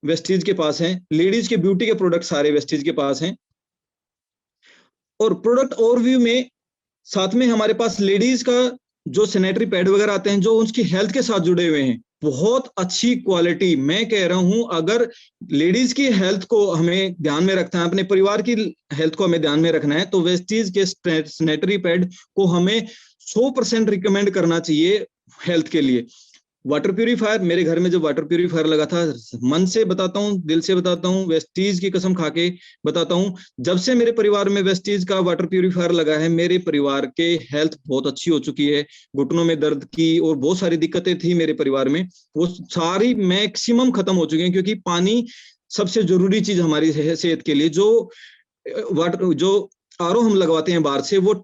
वेस्टीज के पास हैं। लेडीज के ब्यूटी के प्रोडक्ट सारे वेस्टीज के पास हैं। और प्रोडक्ट ओवरव्यू में साथ में हमारे पास लेडीज का जो सैनिटरी पैड वगैरह आते हैं जो उसकी हेल्थ के साथ जुड़े हुए हैं, बहुत अच्छी क्वालिटी। मैं कह रहा हूं, अगर लेडीज की हेल्थ को हमें ध्यान में रखना है, अपने परिवार की हेल्थ को हमें ध्यान में रखना है, तो वेस्टीज के सैनिटरी पैड को हमें 100% रिकमेंड करना चाहिए हेल्थ के लिए। वाटर प्यूरिफायर, मेरे घर में जब वाटर प्यूरिफायर लगा था, मन से बताता हूँ, दिल से बताता हूँ, वेस्टीज की कसम खा के बताता हूँ, जब से मेरे परिवार में वेस्टीज का वाटर प्यूरिफायर लगा है, मेरे परिवार के हेल्थ बहुत अच्छी हो चुकी है। घुटनों में दर्द की और बहुत सारी दिक्कतें थी मेरे परिवार में, वो सारी मैक्सिमम खत्म हो चुकी हैं। क्योंकि पानी सबसे जरूरी चीज हमारी सेहत के लिए। जो वाटर, जो आरओ हम लगवाते हैं बाहर से, वो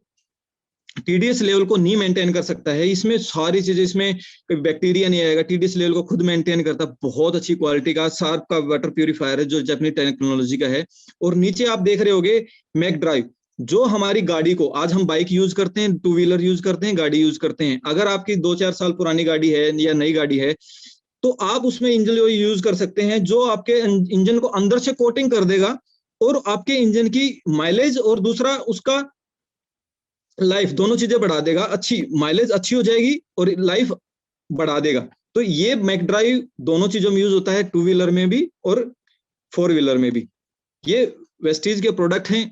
टीडीएस लेवल को नहीं मेंटेन कर सकता है। इसमें सारी चीजें, इसमें बैक्टीरिया नहीं आएगा, टीडीएस लेवल को खुद मेंटेन करता। बहुत अच्छी क्वालिटी का शार्प का वाटर प्यूरिफायर है जो जापानी टेक्नोलॉजी का है। और नीचे आप देख रहे होगे मैक ड्राइव, जो हमारी गाड़ी को, आज हम बाइक यूज करते हैं, टू व्हीलर यूज करते हैं, गाड़ी यूज करते हैं, अगर आपकी 2-4 साल पुरानी गाड़ी है या नई गाड़ी है तो आप उसमें इंजन ऑयल यूज कर सकते हैं, जो आपके इंजन को अंदर से कोटिंग कर देगा और आपके इंजन की माइलेज और दूसरा उसका लाइफ, दोनों चीजें बढ़ा देगा। अच्छी माइलेज अच्छी हो जाएगी और लाइफ बढ़ा देगा। तो ये मैक ड्राइव दोनों चीजों में यूज होता है, टू व्हीलर में भी और 4 व्हीलर में भी। ये वेस्टीज के प्रोडक्ट हैं।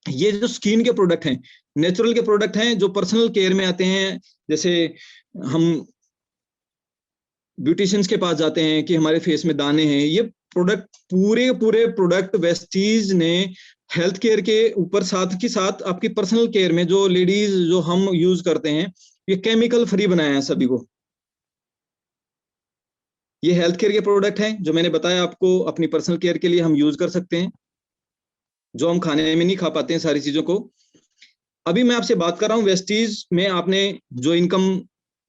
ये जो स्किन के प्रोडक्ट हैं, नेचुरल के प्रोडक्ट हैं, जो पर्सनल केयर में आते हैं। जैसे हम ब्यूटिशियंस के पास जाते हैं कि हमारे फेस में दाने हैं, ये प्रोडक्ट पूरे प्रोडक्ट वेस्टीज ने हेल्थ केयर के ऊपर साथ के साथ आपकी पर्सनल केयर में जो लेडीज जो हम यूज करते हैं, ये केमिकल फ्री बनाया है सभी को। ये हेल्थ केयर के प्रोडक्ट हैं जो मैंने बताया आपको, अपनी पर्सनल केयर के लिए हम यूज कर सकते हैं, जो हम खाने में नहीं खा पाते हैं सारी चीजों को। अभी मैं आपसे बात कर रहा हूँ वेस्टीज में आपने जो इनकम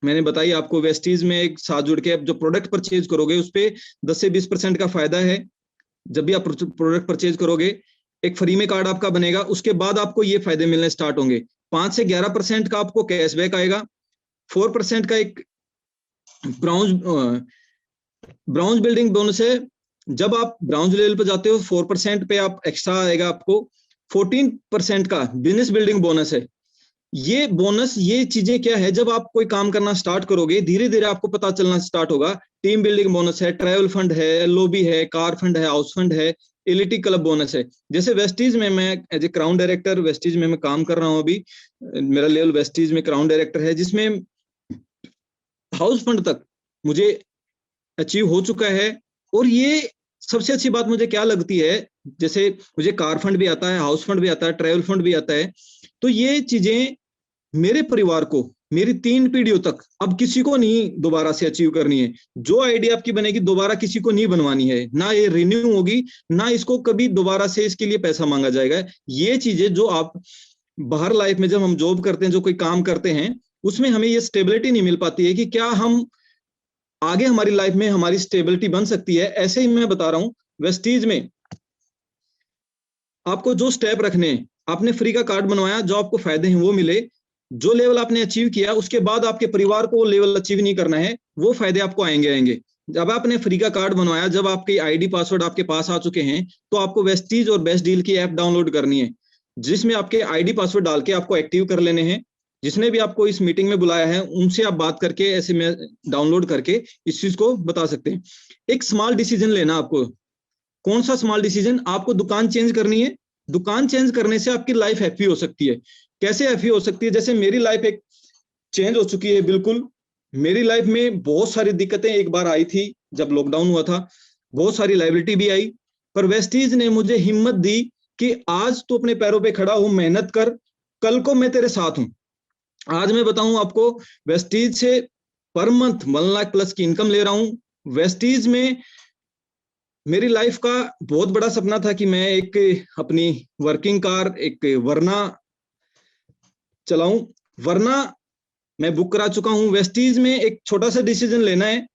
मैंने बताई आपको, वेस्टीज में एक साथ जुड़ के आप जो प्रोडक्ट परचेज करोगे उस पे 10 से 20% का फायदा है। जब भी आप प्रोडक्ट परचेज करोगे एक फ्री में कार्ड आपका बनेगा, उसके बाद आपको ये फायदे मिलने स्टार्ट होंगे। 5 से 11% का आपको कैशबैक आएगा, 4% का एक ब्राउन्ज बिल्डिंग बोनस है। जब आप ब्राउन्ज लेवल पे जाते हो 4% पे आप एक्स्ट्रा आएगा आपको। 14% का बिजनेस बिल्डिंग बोनस है। ये बोनस, ये चीजें क्या है, जब आप कोई काम करना स्टार्ट करोगे धीरे धीरे आपको पता चलना स्टार्ट होगा। टीम बिल्डिंग बोनस है, ट्रैवल फंड है, एलओबी है, कार फंड है, हाउस फंड है, एलिटी क्लब बोनस है। जैसे वेस्टीज में मैं as a crown director Vestige में मैं काम कर रहा हूँ अभी, मेरा लेवल वेस्टीज में क्राउन डायरेक्टर है, जिसमें हाउस फंड तक मुझे अचीव हो चुका है। और ये सबसे अच्छी बात मुझे क्या लगती है, जैसे मुझे कार फंड भी आता है, हाउस फंड भी आता है, ट्रैवल फंड भी आता है। तो ये चीजें मेरे परिवार को, मेरी 3 पीढ़ियों तक अब किसी को नहीं दोबारा से अचीव करनी है। जो आइडिया आपकी बनेगी दोबारा किसी को नहीं बनवानी है, ना ये रिन्यू होगी, ना इसको कभी दोबारा से इसके लिए पैसा मांगा जाएगा। ये चीजें जो आप बाहर लाइफ में जब हम जॉब करते हैं, जो कोई काम करते हैं, उसमें हमें ये स्टेबिलिटी नहीं मिल पाती है कि क्या हम आगे हमारी लाइफ में हमारी स्टेबिलिटी बन सकती है। ऐसे ही मैं बता रहा हूं, वेस्टीज में आपको जो स्टेप रखने हैं, आपने फ्री का कार्ड बनवाया, जो आपको फायदे हैं वो मिले, जो लेवल आपने अचीव किया उसके बाद आपके परिवार को लेवल अचीव नहीं करना है, वो फायदे आपको आएंगे। जब आपने फ्री का कार्ड बनवाया, जब आपकी आईडी पासवर्ड आपके पास आ चुके हैं, तो आपको वेस्टीज और बेस्ट डील की ऐप डाउनलोड करनी है, जिसमें आपके आईडी पासवर्ड डाल के आपको एक्टिव कर लेने हैं। जिसने भी आपको इस मीटिंग में बुलाया है उनसे आप बात करके ऐसे में डाउनलोड करके इस चीज को बता सकते हैं। एक स्मॉल डिसीजन लेना आपको। कौन सा स्मॉल डिसीजन? आपको दुकान चेंज करनी है। दुकान चेंज करने से आपकी लाइफ हैप्पी हो सकती है। कैसे हैप्पी हो सकती है? जैसे मेरी लाइफ एक चेंज हो चुकी है बिल्कुल। मेरी लाइफ में बहुत सारी दिक्कतें एक बार आई थी, जब लॉकडाउन हुआ था, बहुत सारी लायबिलिटी भी आई, पर वेस्टीज ने मुझे हिम्मत दी कि आज तो अपने पैरों पे खड़ा हो, मेहनत कर, कल को मैं तेरे साथ हूं। आज मैं बताऊं आपको, वेस्टीज से पर मंथ 1 लाख प्लस की इनकम ले रहा हूं। वेस्टीज में मेरी लाइफ का बहुत बड़ा सपना था कि मैं एक अपनी वर्किंग कार, एक वरना चलाऊं। वरना मैं बुक करा चुका हूं। वेस्टीज में एक छोटा सा डिसीजन लेना है।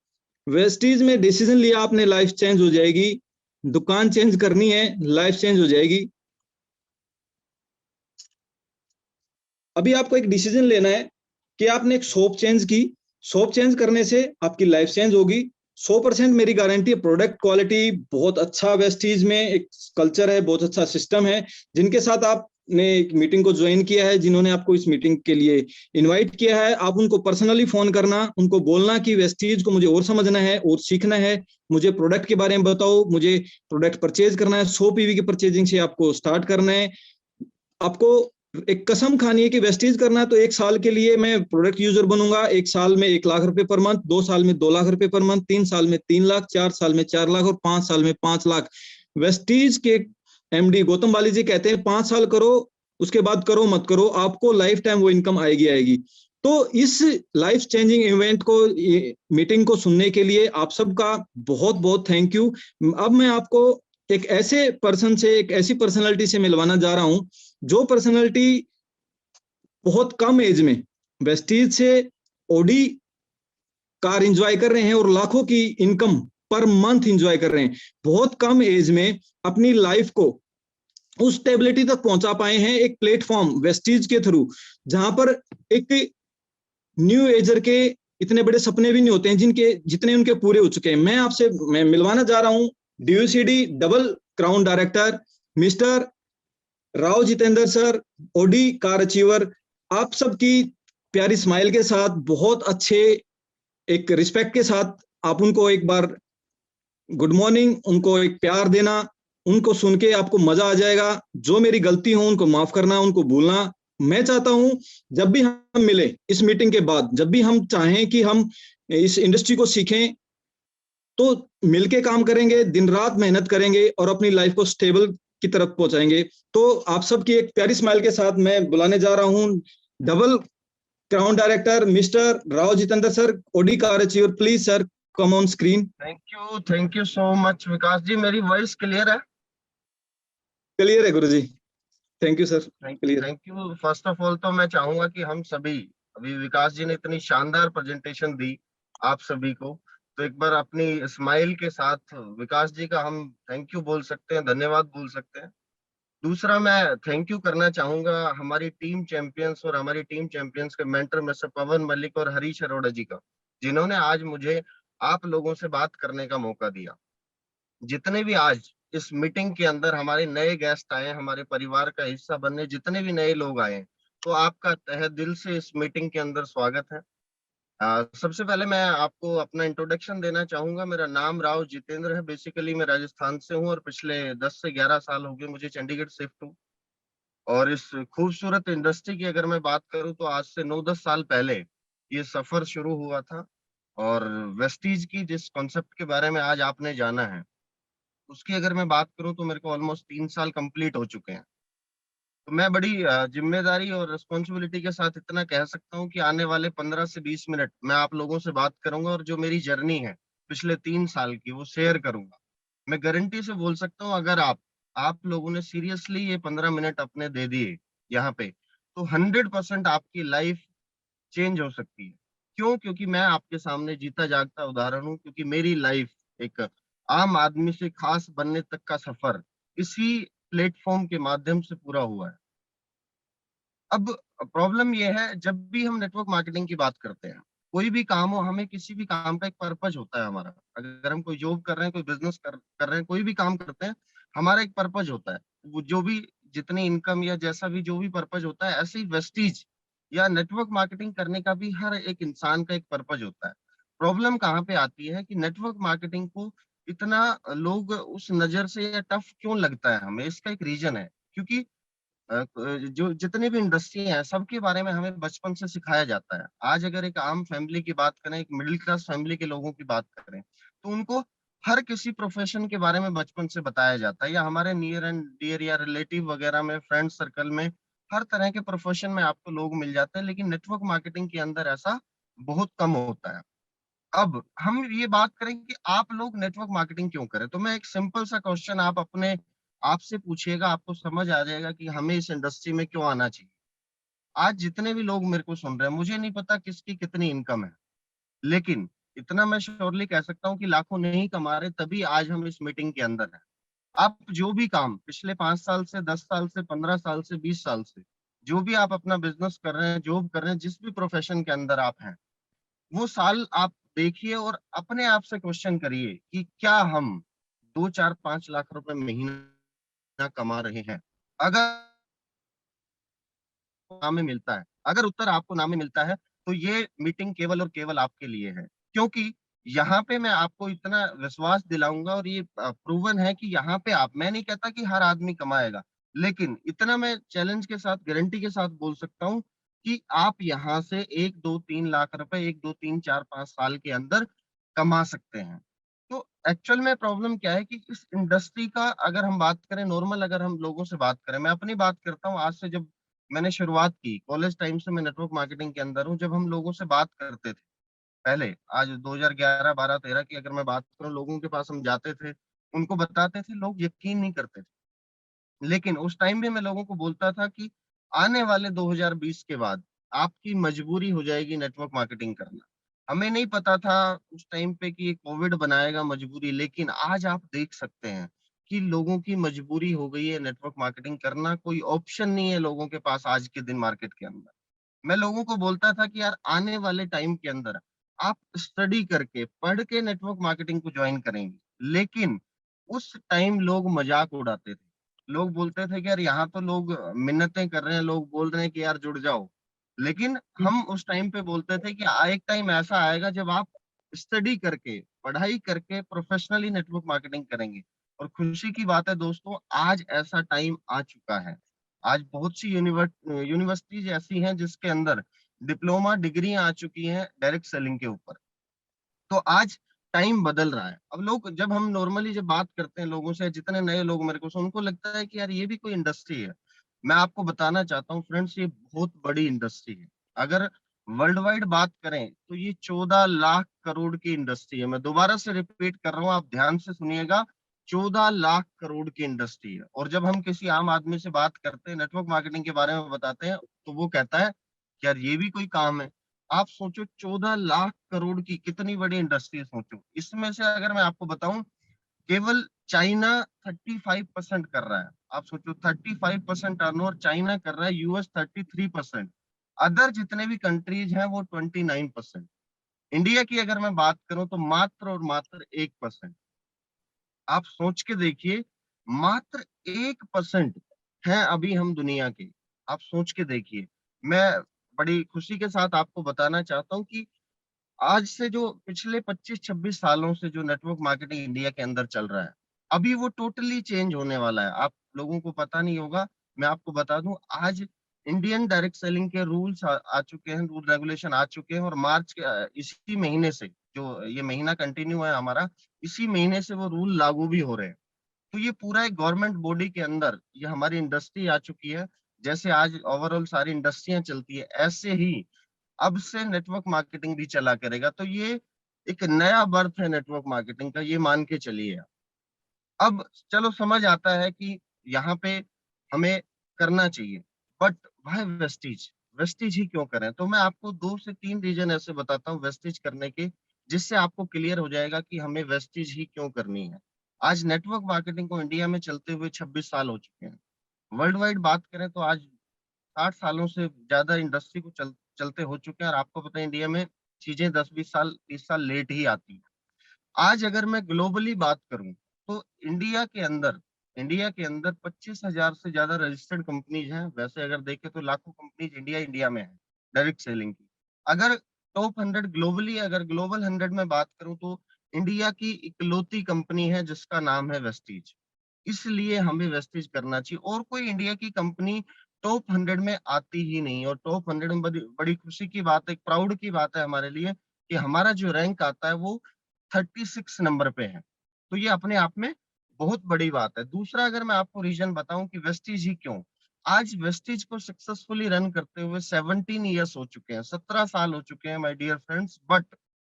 वेस्टीज में डिसीजन लिया आपने, लाइफ चेंज हो जाएगी। दुकान चेंज करनी है, लाइफ चेंज हो जाएगी। अभी आपको एक डिसीजन लेना है कि आपने एक शॉप चेंज की, शॉप चेंज करने से आपकी लाइफ चेंज होगी। 100% मेरी गारंटी है। प्रोडक्ट क्वालिटी बहुत अच्छा, वेस्टीज में एक कल्चर है, बहुत अच्छा सिस्टम है। जिनके साथ आपने एक मीटिंग को ज्वाइन किया है, जिन्होंने आपको इस मीटिंग के लिए इनवाइट किया है, आप उनको पर्सनली फोन करना, उनको बोलना कि वेस्टीज को मुझे और समझना है और सीखना है, मुझे प्रोडक्ट के बारे में बताओ, मुझे प्रोडक्ट परचेज करना है। 100 पीवी की परचेजिंग से आपको स्टार्ट करना है। आपको एक कसम खानी है कि वेस्टीज करना है तो 1 साल के लिए मैं प्रोडक्ट यूजर बनूंगा। 1 साल में 1 लाख रुपए पर मंथ, 2 साल में 2 लाख रुपए पर मंथ, 3 साल में 3 लाख, 4 साल में 4 लाख और 5 साल में 5 लाख। वेस्टीज के एमडी गौतम बाली जी कहते हैं 5 साल करो, उसके बाद करो मत करो, आपको लाइफ टाइम वो इनकम आएगी। तो इस लाइफ चेंजिंग इवेंट को, मीटिंग को सुनने के लिए आप सबका बहुत बहुत थैंक यू। अब मैं आपको एक ऐसे पर्सन से, एक ऐसी पर्सनालिटी से मिलवाना जा रहा हूं, जो पर्सनालिटी बहुत कम एज में वेस्टीज से ऑडी कार एंजॉय कर रहे हैं और लाखों की इनकम पर मंथ एंजॉय कर रहे हैं। बहुत कम एज में अपनी लाइफ को उस स्टेबिलिटी तक पहुंचा पाए हैं एक प्लेटफॉर्म वेस्टीज के थ्रू, जहां पर एक न्यू एजर के इतने बड़े सपने भी नहीं होते हैं जिनके जितने उनके पूरे हो चुके हैं। मैं मिलवाना जा रहा हूं DUCD double crown director mister Rao Jitendra sir, OD car achiever. आप सबकी प्यारी स्माइल के साथ, बहुत अच्छे एक रिस्पेक्ट के साथ आप उनको एक बार गुड मॉर्निंग, उनको एक प्यार देना, उनको सुन के आपको मजा आ जाएगा। जो मेरी गलती हो उनको माफ करना, उनको भूलना। मैं चाहता हूं जब भी हम मिले इस मीटिंग के बाद, जब भी हम चाहें कि हम इस इंडस्ट्री को सीखें, तो मिलके काम करेंगे, दिन रात मेहनत करेंगे और अपनी लाइफ को स्टेबल की तरफ पहुंचाएंगे। तो आप सबकी एक प्यारी स्माइल के साथ मैं बुलाने जा रहा हूं double crown director mister Rao Jitendra sir, OD car achiever. Please sir, come on screen. Thank you so much Vikas ji. मेरी वॉइस क्लियर है? क्लियर है Guruji. Thank you sir. Thank you. First of all तो मैं चाहूंगा कि हम सभी, अभी विकास जी ने इतनी शानदार प्रेजेंटेशन दी आप सभी को, तो एक बार अपनी स्माइल के साथ विकास जी का हम थैंक यू बोल सकते हैं, धन्यवाद बोल सकते हैं। दूसरा, मैं थैंक यू करना चाहूंगा हमारी टीम चैंपियंस और हमारी टीम चैंपियंस के मेंटर मिस्टर पवन मलिक और हरीश अरोड़ा जी का, जिन्होंने आज मुझे आप लोगों से बात करने का मौका दिया। जितने भी आज इस मीटिंग के अंदर हमारे नए गेस्ट आए, हमारे परिवार का हिस्सा बनने जितने भी नए लोग आए, तो आपका तहे दिल से इस मीटिंग के अंदर स्वागत है। सबसे पहले मैं आपको अपना इंट्रोडक्शन देना चाहूंगा। मेरा नाम राव जितेंद्र है। बेसिकली मैं राजस्थान से हूँ और पिछले 10 से 11 साल हो गए मुझे चंडीगढ़ शिफ्ट हूँ। और इस खूबसूरत इंडस्ट्री की अगर मैं बात करूं तो आज से 9-10 साल पहले ये सफर शुरू हुआ था। और वेस्टीज की जिस कॉन्सेप्ट के बारे में आज आपने जाना है, उसकी अगर मैं बात करूं तो मेरे को ऑलमोस्ट 3 साल कंप्लीट हो चुके हैं। तो मैं बड़ी जिम्मेदारी और रिस्पॉन्सिबिलिटी के साथ इतना कह सकता हूं कि आने वाले 15 से 20 मिनट मैं आप लोगों से बात करूंगा और जो मेरी जर्नी है पिछले 3 साल की वो शेयर करूंगा। मैं गारंटी से बोल सकता हूँ, अगर आप लोगों ने सीरियसली ये 15 मिनट अपने दे दिए यहाँ पे, तो 100% आपकी लाइफ चेंज हो सकती है। क्यों? क्योंकि मैं आपके सामने जीता जागता उदाहरण हूँ। क्योंकि मेरी लाइफ एक आम आदमी से खास बनने तक का सफर इसी प्लेटफॉर्म के माध्यम से पूरा हुआ है। अब प्रॉब्लम ये है, जब भी हम नेटवर्क मार्केटिंग की बात करते हैं, कोई भी काम हो, हमें किसी भी काम का एक पर्पज होता है हमारा। अगर हम कोई जॉब कर रहे हैं, कोई बिजनेस कर रहे हैं, कोई भी काम करते हैं, हमारा एक पर्पज होता है। वो जो भी जितनी इनकम या जैसा भी जो भी पर्पज होता है, ऐसे ही वेस्टीज या नेटवर्क मार्केटिंग करने का भी हर एक इंसान का एक पर्पज होता है। प्रॉब्लम कहाँ पे आती है कि नेटवर्क मार्केटिंग को इतना लोग उस नजर से या टफ क्यों लगता है हमें? इसका एक रीजन है, क्योंकि जो जितनी भी इंडस्ट्री है सबके बारे में हमें बचपन से सिखाया जाता है। आज अगर एक आम फैमिली की बात करें, एक मिडिल क्लास फैमिली के लोगों की बात करें, तो उनको हर किसी प्रोफेशन के बारे में बचपन से बताया जाता है, या हमारे नियर एंड डियर या रिलेटिव वगैरह में, फ्रेंड सर्कल में हर तरह के प्रोफेशन में आपको लोग मिल जाते हैं। लेकिन नेटवर्क मार्केटिंग के अंदर ऐसा बहुत कम होता है। अब हम ये बात करें कि आप लोग नेटवर्क मार्केटिंग क्यों करें, तो मैं एक सिंपल सा क्वेश्चन आप अपने आप से पूछिएगा, आपको समझ आ जाएगा कि हमें इस इंडस्ट्री में क्यों आना चाहिए। आज जितने भी लोग मेरे को सुन रहे हैं, मुझे नहीं पता किसकी कितनी इनकम है, लेकिन इतना मैं श्योरली कह सकता हूँ कि लाखों नहीं कमा रहे, तभी आज हम इस मीटिंग के अंदर हैं। आप जो भी काम पिछले 5 साल से, 10 साल से, 15 साल से, 20 साल से, जो भी आप अपना बिजनेस कर रहे हैं, जॉब कर रहे हैं, जिस भी प्रोफेशन के अंदर आप हैं, वो साल आप देखिए और अपने आप से क्वेश्चन करिए कि क्या हम 2, 4, 5 लाख रुपए महीना कमा रहे हैं? अगर नाम में मिलता है, अगर उत्तर आपको नाम में मिलता है, तो ये मीटिंग केवल और केवल आपके लिए है। क्योंकि यहाँ पे मैं आपको इतना विश्वास दिलाऊंगा और ये प्रूवन है कि यहाँ पे आप, मैं नहीं कहता कि हर आदमी कमाएगा, लेकिन इतना मैं चैलेंज के साथ, गारंटी के साथ बोल सकता हूँ कि आप यहाँ से 1, 2, 3 लाख रुपए 1, 2, 3, 4, 5 साल के अंदर कमा सकते हैं। तो एक्चुअल में प्रॉब्लम क्या है कि इस इंडस्ट्री का अगर हम बात करें, नॉर्मल अगर हम लोगों से बात करें, मैं अपनी बात करता हूँ। आज से जब मैंने शुरुआत की, कॉलेज टाइम से मैं नेटवर्क मार्केटिंग के अंदर हूँ। जब हम लोगों से बात करते थे पहले, आज 2011, 12, 13 की अगर मैं बात करूँ, लोगों के पास हम जाते थे, उनको बताते थे, लोग यकीन नहीं करते थे। लेकिन उस टाइम भी मैं लोगों को बोलता था कि आने वाले 2020 के बाद आपकी मजबूरी हो जाएगी नेटवर्क मार्केटिंग करना। हमें नहीं पता था उस टाइम पे कि ये कोविड बनाएगा मजबूरी, लेकिन आज आप देख सकते हैं कि लोगों की मजबूरी हो गई है नेटवर्क मार्केटिंग करना, कोई ऑप्शन नहीं है लोगों के पास आज के दिन मार्केट के अंदर। मैं लोगों को बोलता था कि यार आने वाले टाइम के अंदर आप स्टडी करके, पढ़ के नेटवर्क मार्केटिंग को ज्वाइन करेंगे, लेकिन उस टाइम लोग मजाक उड़ाते थे। लोग बोलते थे कि यार यहाँ तो लोग मिन्नतें कर रहे हैं, लोग बोल रहे हैं कि यार जुड़ जाओ। लेकिन हम उस टाइम पे बोलते थे कि एक टाइम ऐसा आएगा जब आप स्टडी करके, पढ़ाई करके प्रोफेशनली नेटवर्क मार्केटिंग करेंगे। और खुशी की बात है दोस्तों, आज ऐसा टाइम आ चुका है। आज बहुत सी यूनिवर्सिटीज ऐसी हैं जिसके अंदर डिप्लोमा डिग्री आ चुकी हैं डायरेक्ट सेलिंग के ऊपर। तो आज टाइम बदल रहा है। अब लोग, जब हम नॉर्मली जब बात करते हैं लोगों से, जितने नए लोग मेरे को, उनको लगता है कि यार ये भी कोई इंडस्ट्री है। मैं आपको बताना चाहता हूँ फ्रेंड्स, ये बहुत बड़ी इंडस्ट्री है। अगर वर्ल्ड वाइड बात करें तो ये 14 लाख करोड़ की इंडस्ट्री है। मैं दोबारा से रिपीट कर रहा हूँ, आप ध्यान से सुनिएगा, 14 लाख करोड़ की इंडस्ट्री है। और जब हम किसी आम आदमी से बात करते हैं, नेटवर्क मार्केटिंग के बारे में बताते हैं, तो वो कहता है कि यार ये भी कोई काम है। आप सोचो 14 लाख करोड़ की कितनी बड़ी इंडस्ट्री है, सोचो। इसमें से अगर मैं आपको बताऊं, केवल चाइना 35% कर रहा है। आप सोचो 35% टर्नओवर चाइना कर रहा है, यूएस 33%, अदर जितने भी कंट्रीज हैं वो 29%। इंडिया की अगर मैं बात करूं तो मात्र और मात्र 1%। आप सोच के देखिए, मात्र 1% है अभी हम दुनिया के। आप सोच के देखिए। मैं बड़ी खुशी के साथ आपको बताना चाहता हूँ कि आज से जो पिछले 25-26 सालों से जो नेटवर्क मार्केटिंग इंडिया के अंदर चल रहा है, अभी वो टोटली चेंज होने वाला है। आप लोगों को पता नहीं होगा, मैं आपको बता दूं, आज इंडियन डायरेक्ट सेलिंग के रूल्स आ चुके हैं, रूल रेगुलेशन आ चुके हैं। और मार्च के इसी महीने से, जो ये महीना कंटिन्यू है हमारा, इसी महीने से वो रूल लागू भी हो रहे हैं। तो ये पूरा एक गवर्नमेंट बॉडी के अंदर ये हमारी इंडस्ट्री आ चुकी है। जैसे आज ओवरऑल सारी इंडस्ट्रियां चलती है, ऐसे ही अब से नेटवर्क मार्केटिंग भी चला करेगा। तो ये एक नया बर्थ है नेटवर्क मार्केटिंग का, ये मान के चलिए। अब चलो समझ आता है कि यहाँ पे हमें करना चाहिए, बट भाई वेस्टीज, वेस्टीज ही क्यों करें? तो मैं आपको 2 से 3 रीजन ऐसे बताता हूँ वेस्टीज करने के, जिससे आपको क्लियर हो जाएगा कि हमें वेस्टीज ही क्यों करनी है। आज नेटवर्क मार्केटिंग को इंडिया में चलते हुए 26 साल हो चुके हैं। वर्ल्ड वाइड बात करें तो आज 60 सालों से ज्यादा इंडस्ट्री को चलते हो चुके हैं। और आपको पता है इंडिया में चीजें 10-20 साल 30 साल लेट ही आती है। आज अगर मैं ग्लोबली बात करूं तो इंडिया के अंदर 25,000 से ज्यादा रजिस्टर्ड कंपनीज हैं। वैसे अगर देखें तो लाखों कंपनीज इंडिया में है डायरेक्ट सेलिंग की। अगर टॉप 100 ग्लोबली, अगर ग्लोबल 100 में बात करूं तो इंडिया की इकलौती कंपनी है जिसका नाम है वेस्टीज। इसलिए हमें वेस्टेज करना चाहिए। और कोई इंडिया की कंपनी टॉप 100 में आती ही नहीं। और टॉप 100 में बड़ी खुशी की बात है, प्राउड की बात है हमारे लिए, कि हमारा जो रैंक आता है वो 36 नंबर पे है। तो ये अपने आप में बहुत बड़ी बात है। दूसरा, अगर मैं आपको रीजन बताऊं कि वेस्टीज ही क्यों, आज वेस्टीज को सक्सेसफुली रन करते हुए 17 ईयर्स हो चुके हैं, 17 साल हो चुके हैं माय डियर फ्रेंड्स, बट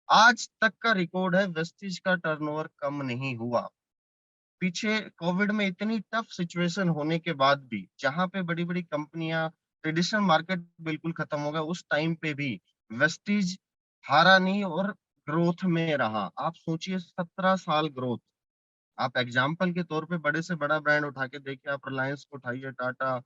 आज तक का रिकॉर्ड है वेस्टीज का टर्नओवर कम नहीं हुआ। पीछे कोविड में इतनी टफ सिचुएशन होने के बाद भी, जहां पे बड़ी बड़ी कंपनियां, ट्रेडिशनल मार्केट बिल्कुल खत्म हो गया, उस टाइम पे भी वेस्टीज हारा नहीं और ग्रोथ में रहा। आप सोचिए 17 साल ग्रोथ। आप एग्जाम्पल के तौर पे बड़े से बड़ा ब्रांड उठा के देखिए, आप रिलायंस को उठाइए, टाटा,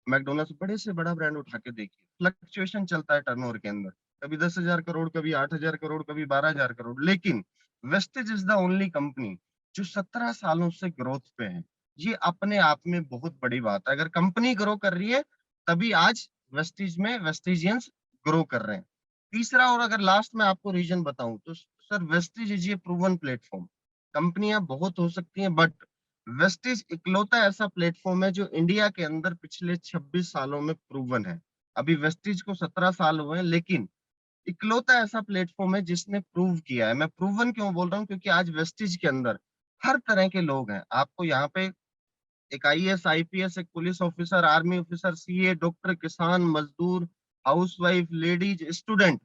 मैकडोनल्ड्स, बड़े से बड़ा ब्रांड उठा के देखिए, फ्लक्चुएशन चलता है टर्नओवर के अंदर, कभी 10,000 करोड़, कभी 8,000 करोड़, कभी 12,000 करोड़। लेकिन wastage is the only company जो 17 सालों से ग्रोथ पे है। ये अपने आप में बहुत बड़ी बात है। अगर कंपनी ग्रो कर रही है तभी आज वेस्टीज में वेस्टीजियंस ग्रो कर रहे हैं। तीसरा, और अगर लास्ट में आपको रीजन बताऊं तो सर, वेस्टीज इज ये प्रूवन प्लेटफॉर्म। कंपनियां बहुत हो सकती हैं, बट वेस्टीज इकलौता ऐसा प्लेटफॉर्म है जो इंडिया के अंदर पिछले 26 सालों में प्रूवन है। अभी वेस्टीज को 17 साल हुए हैं, लेकिन इकलौता ऐसा प्लेटफॉर्म है जिसने प्रूव किया है। मैं प्रूवन क्यों बोल रहा हूँ, क्योंकि आज वेस्टीज के अंदर हर तरह के लोग हैं। आपको यहाँ पे एक आईएएस, आईपीएस, एक police officer, army officer, CA, doctor, किसान, मजदूर, हाउसवाइफ, लेडीज, स्टूडेंट,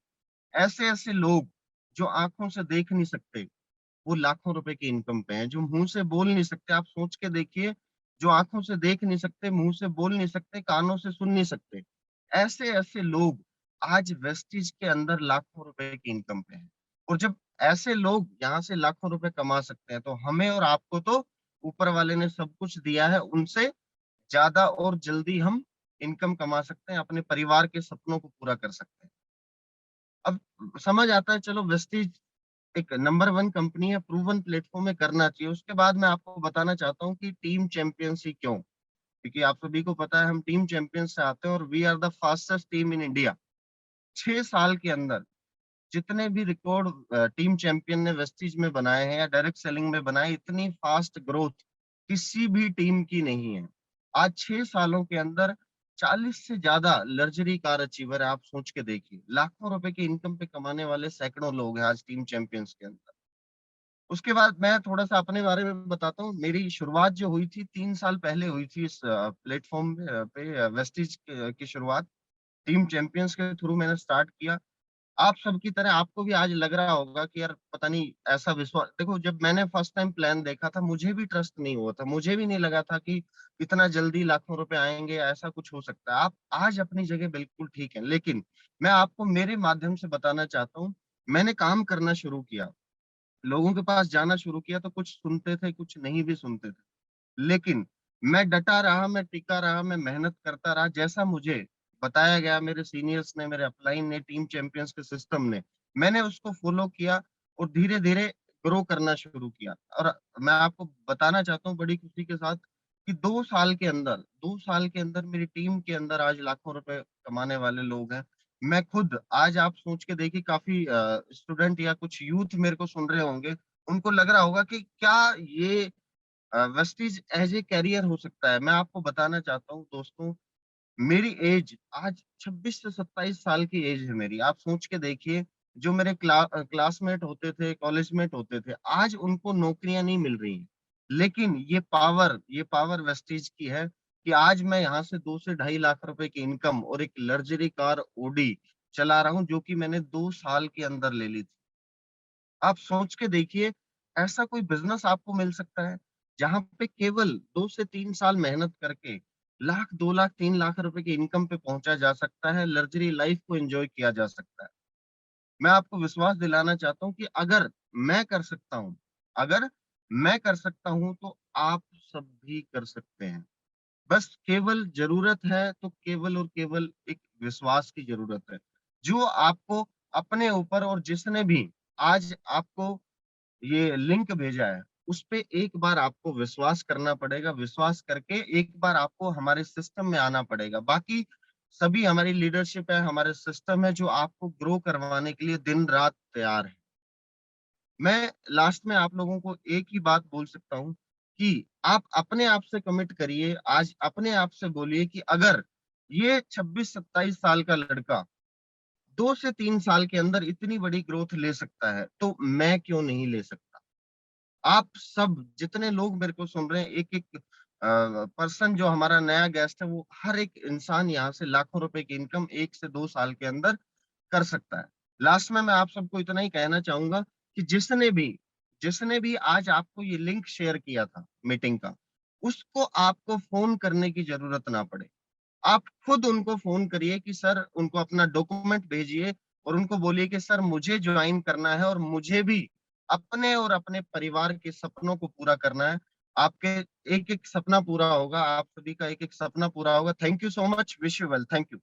ऐसे ऐसे लोग जो आंखों से देख नहीं सकते, वो लाखों रुपए की इनकम पे हैं। जो मुंह से बोल नहीं सकते, आप सोच के देखिए, जो आंखों से देख नहीं सकते, मुंह से बोल नहीं सकते, कानों से सुन नहीं सकते, ऐसे ऐसे लोग आज वेस्टीज के अंदर लाखों रुपए की इनकम पे हैं। और जब ऐसे लोग यहाँ से लाखों रुपए कमा सकते हैं, तो हमें और आपको तो ऊपर वाले ने सब कुछ दिया है, उनसे ज्यादा और जल्दी हम इनकम कमा सकते हैं, अपने परिवार के सपनों को पूरा कर सकते हैं। अब समझ आता है, चलो वेस्टीज एक नंबर 1 कंपनी है, प्रूवन प्लेटफॉर्म में करना चाहिए। उसके बाद मैं आपको बताना चाहता हूँ कि टीम चैंपियंस ही क्यों, क्योंकि आप सभी को पता है हम टीम चैंपियंस से आते हैं और we are the fastest team in India. 6 साल के अंदर जितने भी रिकॉर्ड टीम चैंपियन ने वेस्टीज में बनाए हैं या डायरेक्ट सेलिंग में बनाए, इतनी फास्ट ग्रोथ किसी भी टीम की नहीं है। आज 6 सालों के अंदर 40 से ज्यादा लग्जरी कार अचीवर है। आप सोच के देखिए, लाखों रुपए की इनकम पे कमाने वाले सैकड़ों लोग हैं आज टीम चैंपियंस के अंदर। उसके बाद मैं थोड़ा सा अपने बारे में बताता हूँ। मेरी शुरुआत जो हुई थी 3 साल पहले हुई थी इस प्लेटफॉर्म पे वेस्टीज की शुरुआत टीम चैंपियंस के थ्रू मैंने स्टार्ट किया। आप सबकी तरह आपको भी आज लग रहा होगा कि यार पता नहीं ऐसा विश्वास, देखो जब मैंने फर्स्ट टाइम प्लान देखा था मुझे भी ट्रस्ट नहीं हुआ था, मुझे भी नहीं लगा था कि इतना जल्दी लाखों रुपए आएंगे, ऐसा कुछ हो सकता है। आप आज अपनी जगह बिल्कुल ठीक है, लेकिन मैं आपको मेरे माध्यम से बताना चाहता हूँ, मैंने काम करना शुरू किया, लोगों के पास जाना शुरू किया तो कुछ सुनते थे, कुछ नहीं भी सुनते थे, लेकिन मैं डटा रहा, मैं टिका रहा, मैं मेहनत करता रहा। जैसा मुझे बताया गया मेरे सीनियर्स ने, मेरे अपलाइन ने, टीम चैंपियंस के सिस्टम ने, मैंने उसको फॉलो किया और धीरे धीरे ग्रो करना शुरू किया। और मैं आपको बताना चाहता हूँ बड़ी खुशी के साथ कि 2 साल के अंदर मेरी टीम के अंदर आज लाखों रुपए कमाने वाले लोग हैं। मैं खुद आज आप सोच के देखिए, काफी स्टूडेंट या कुछ यूथ मेरे को सुन रहे होंगे, उनको लग रहा होगा कि क्या ये वेस्टीज एज ए कैरियर हो सकता है। मैं आपको बताना चाहता हूँ दोस्तों, मेरी एज आज 26 से 27 साल की एज है मेरी। आप सोच के देखिए, जो मेरे क्लासमेट होते थे, कॉलेजमेट होते थे, आज उनको नौकरियां नहीं मिल रही हैं। लेकिन ये पावर वेस्टीज की है कि आज मैं यहाँ से 2 से 2.5 लाख रुपए की इनकम और एक लग्जरी कार ओडी चला रहा हूँ, जो कि मैंने 2 साल के अंदर ले ली थी। आप सोच के देखिए, ऐसा कोई बिजनेस आपको मिल सकता है जहां पे केवल 2 से 3 साल मेहनत करके लाख, 2 लाख, 3 लाख रुपए की इनकम पे पहुंचा जा सकता है, लग्जरी लाइफ को एंजॉय किया जा सकता है। मैं आपको विश्वास दिलाना चाहता हूँ कि अगर मैं कर सकता हूँ तो आप सब भी कर सकते हैं। बस केवल जरूरत है तो केवल और केवल एक विश्वास की जरूरत है, जो आपको अपने ऊपर, और जिसने भी आज आपको ये लिंक भेजा है, उस पे एक बार आपको विश्वास करना पड़ेगा। विश्वास करके एक बार आपको हमारे सिस्टम में आना पड़ेगा। बाकी सभी हमारी लीडरशिप है, हमारे सिस्टम है, जो आपको ग्रो करवाने के लिए दिन रात तैयार है। मैं लास्ट में आप लोगों को एक ही बात बोल सकता हूँ कि आप अपने आप से कमिट करिए, आज अपने आप से बोलिए कि अगर ये 26-27 साल का लड़का 2 से 3 साल के अंदर इतनी बड़ी ग्रोथ ले सकता है, तो मैं क्यों नहीं ले सकता। आप सब जितने लोग मेरे को सुन रहे हैं, एक एक पर्सन जो हमारा नया गेस्ट है, वो हर एक इंसान यहाँ से लाखों रुपए की इनकम 1 से 2 साल के अंदर कर सकता है। लास्ट में मैं आप सबको इतना ही कहना चाहूंगा कि जिसने भी आज आपको ये लिंक शेयर किया था मीटिंग का, उसको आपको फोन करने की जरूरत ना पड़े। आप खुद उनको फोन करिए कि सर, उनको अपना डॉक्यूमेंट भेजिए और उनको बोलिए कि सर मुझे ज्वाइन करना है और मुझे भी अपने और अपने परिवार के सपनों को पूरा करना है। आपके एक एक सपना पूरा होगा, आप सभी का एक एक सपना पूरा होगा। Thank you so much, wish you well, thank you.